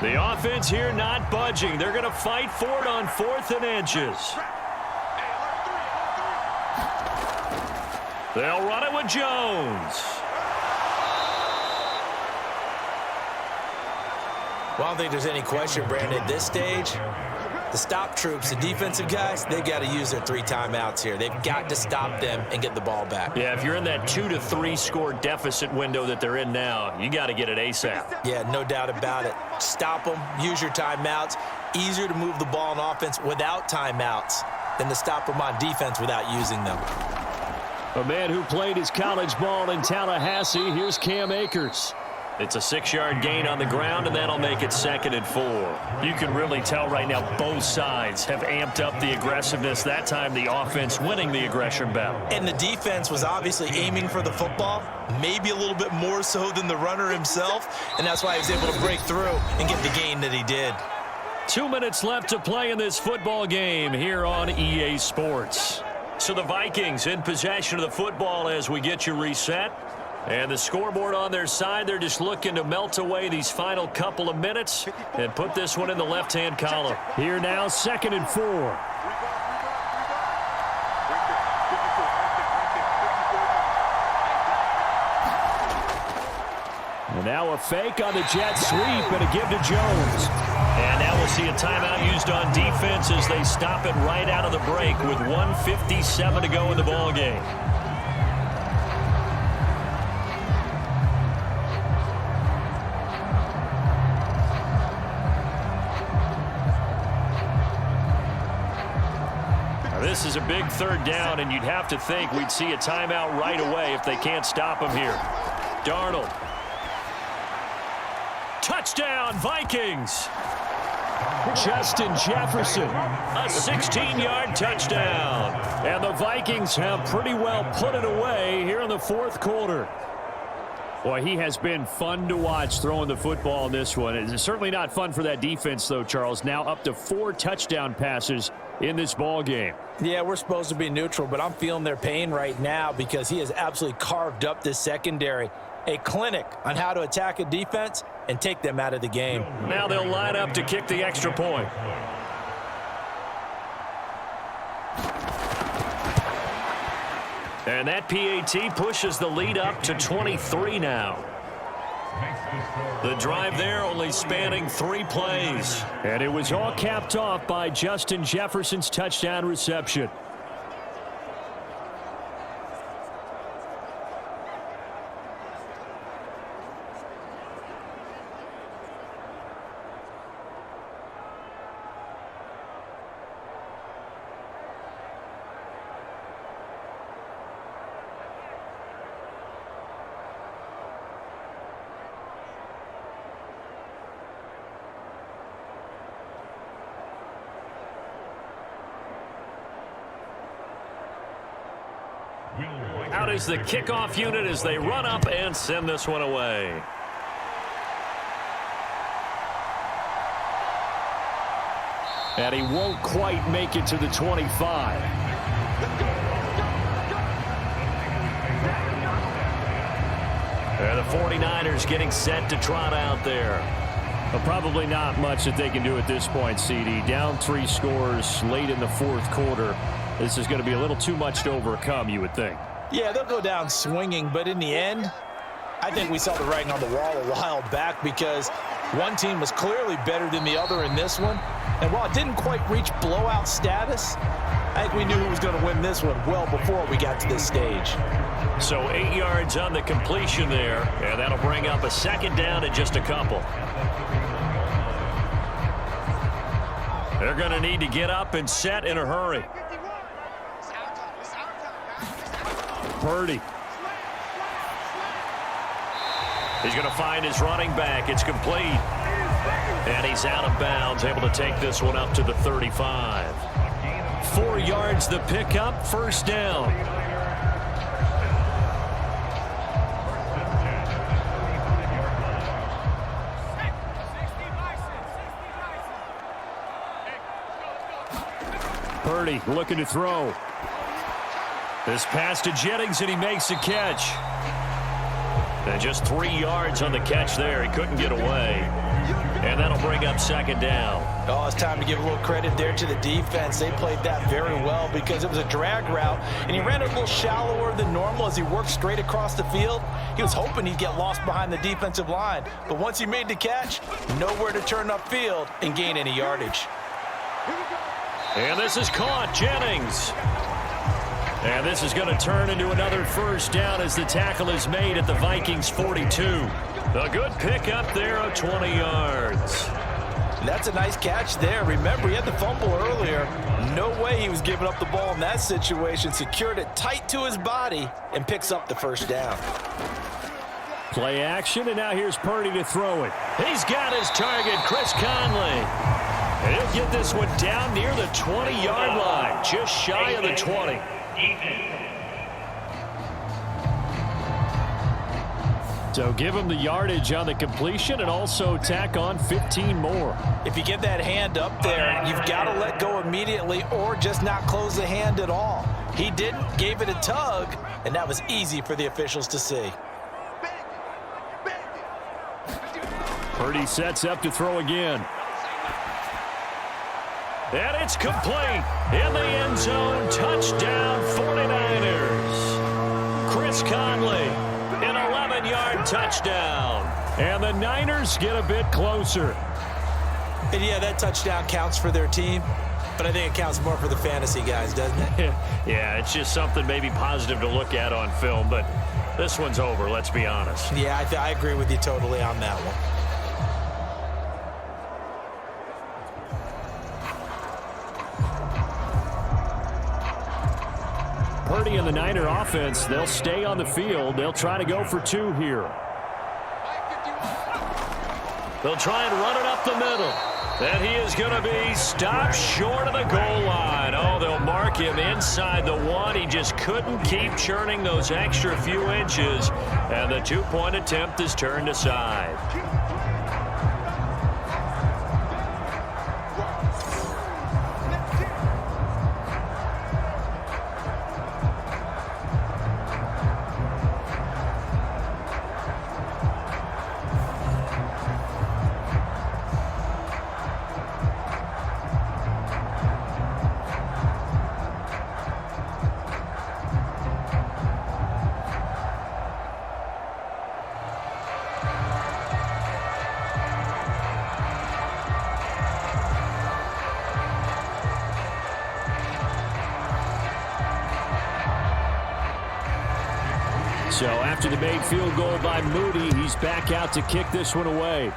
The offense here not budging. They're going to fight for it on 4th and inches. They'll run it with Jones. Well, I don't think there's any question, Brandon, at this stage, the stop troops, the defensive guys, they've got to use their 3 timeouts here. They've got to stop them and get the ball back. Yeah, if you're in that 2 to 3 score deficit window that they're in now, you got to get it ASAP. Yeah, no doubt about it. Stop them, use your timeouts. Easier to move the ball on offense without timeouts than to stop them on defense without using them. A man who played his college ball in Tallahassee, here's Cam Akers. It's a 6-yard gain on the ground, and that'll make it 2nd and 4. You can really tell right now both sides have amped up the aggressiveness. That time the offense winning the aggression battle. And the defense was obviously aiming for the football, maybe a little bit more so than the runner himself, and that's why he was able to break through and get the gain that he did. 2 minutes left to play in this football game here on EA Sports. So the Vikings in possession of the football as we get you reset. And the scoreboard on their side, they're just looking to melt away these final couple of minutes and put this one in the left-hand column. Here now, 2nd and 4. And now a fake on the jet sweep and a give to Jones. And now we'll see a timeout used on defense as they stop it right out of the break with 1:57 to go in the ballgame. This is a big 3rd down, and you'd have to think we'd see a timeout right away if they can't stop him here. Darnold. Touchdown, Vikings. Justin Jefferson, a 16-yard touchdown. And the Vikings have pretty well put it away here in the 4th quarter. Boy, he has been fun to watch throwing the football in this one. It's certainly not fun for that defense, though, Charles. Now up to 4 touchdown passes in this ball game. Yeah, we're supposed to be neutral, but I'm feeling their pain right now because he has absolutely carved up this secondary. A clinic on how to attack a defense and take them out of the game. Now they'll line up to kick the extra point. And that PAT pushes the lead up to 23 now. The drive there only spanning 3 plays. And it was all capped off by Justin Jefferson's touchdown reception. Out is the kickoff unit as they run up and send this one away. And he won't quite make it to the 25. And the 49ers getting set to trot out there. But probably not much that they can do at this point, CD. Down 3 scores late in the 4th quarter. This is going to be a little too much to overcome, you would think. Yeah, they'll go down swinging, but in the end, I think we saw the writing on the wall a while back because one team was clearly better than the other in this one. And while it didn't quite reach blowout status, I think we knew who was going to win this one well before we got to this stage. So 8 yards on the completion there, and that'll bring up a 2nd down and just a couple. They're going to need to get up and set in a hurry. Purdy. He's going to find his running back. It's complete. And he's out of bounds, able to take this one up to the 35. 4 yards the pickup, 1st down. Purdy looking to throw. This pass to Jennings, and he makes the catch. And just 3 yards on the catch there. He couldn't get away. And that'll bring up second down. Oh, it's time to give a little credit there to the defense. They played that very well because it was a drag route, and he ran a little shallower than normal as he worked straight across the field. He was hoping he'd get lost behind the defensive line, but once he made the catch, nowhere to turn upfield and gain any yardage. And this is caught, Jennings. And this is going to turn into another first down as the tackle is made at the Vikings 42. A good pickup there of 20 yards. And that's a nice catch there. Remember, he had the fumble earlier. No way he was giving up the ball in that situation. Secured it tight to his body and picks up the first down. Play action, and now here's Purdy to throw it. He's got his target, Chris Conley. And he'll get this one down near the 20-yard line, just shy of the 20. So give him the yardage on the completion and also tack on 15 more. If you get that hand up there, you've got to let go immediately or just not close the hand at all. He didn't, gave it a tug, and that was easy for the officials to see. Purdy sets up to throw again. And it's complete. In the end zone, touchdown 49ers. Chris Conley, an 11-yard touchdown. And the Niners get a bit closer. And yeah, that touchdown counts for their team, but I think it counts more for the fantasy guys, doesn't it? Yeah, it's just something maybe positive to look at on film, but this one's over, let's be honest. Yeah, I agree with you totally on that one. Purdy and the Niner offense, they'll stay on the field. They'll try to go for 2 here. They'll try and run it up the middle. And he is going to be stopped short of the goal line. Oh, they'll mark him inside the 1. He just couldn't keep churning those extra few inches. And the 2-point attempt is turned aside. So after the made field goal by Moody, he's back out to kick this one away.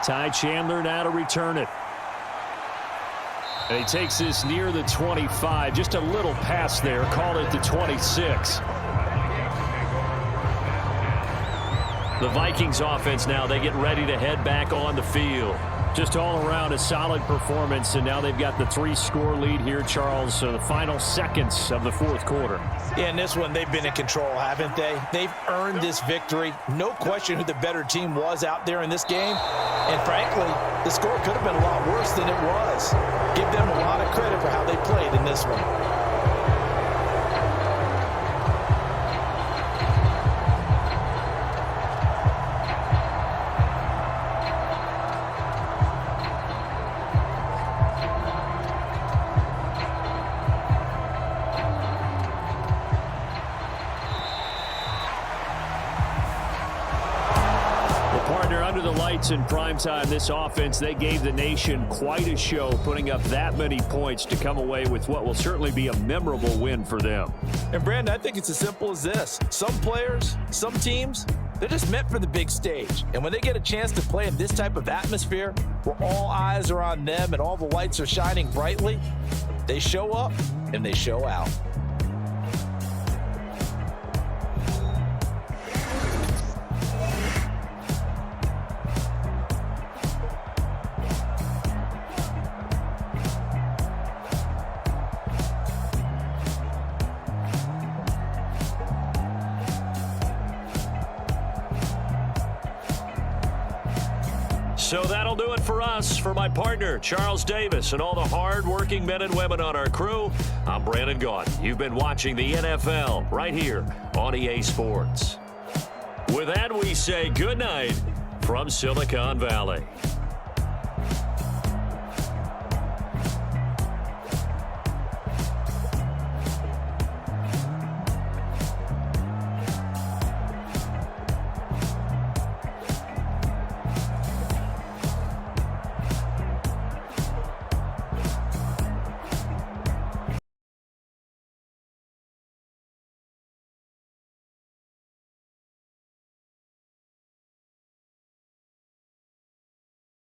Ty Chandler now to return it. And he takes this near the 25. Just a little pass there. Call it the 26. The Vikings offense now, they get ready to head back on the field. Just all around a solid performance, and now they've got the 3-score lead here, Charles. So the final seconds of the 4th quarter. Yeah, in this one, they've been in control, haven't they? They've earned this victory. No question who the better team was out there in this game. And frankly, the score could have been a lot worse than it was. Give them a lot of credit for how they played in this one. In prime time, this offense, they gave the nation quite a show, putting up that many points to come away with what will certainly be a memorable win for them. And Brandon, I think it's as simple as this. Some players, some teams, they're just meant for the big stage. And when they get a chance to play in this type of atmosphere, where all eyes are on them and all the lights are shining brightly, they show up and they show out. So that'll do it for us. For my partner, Charles Davis, and all the hard-working men and women on our crew, I'm Brandon Gaudin. You've been watching the NFL right here on EA Sports. With that, we say good night from Silicon Valley.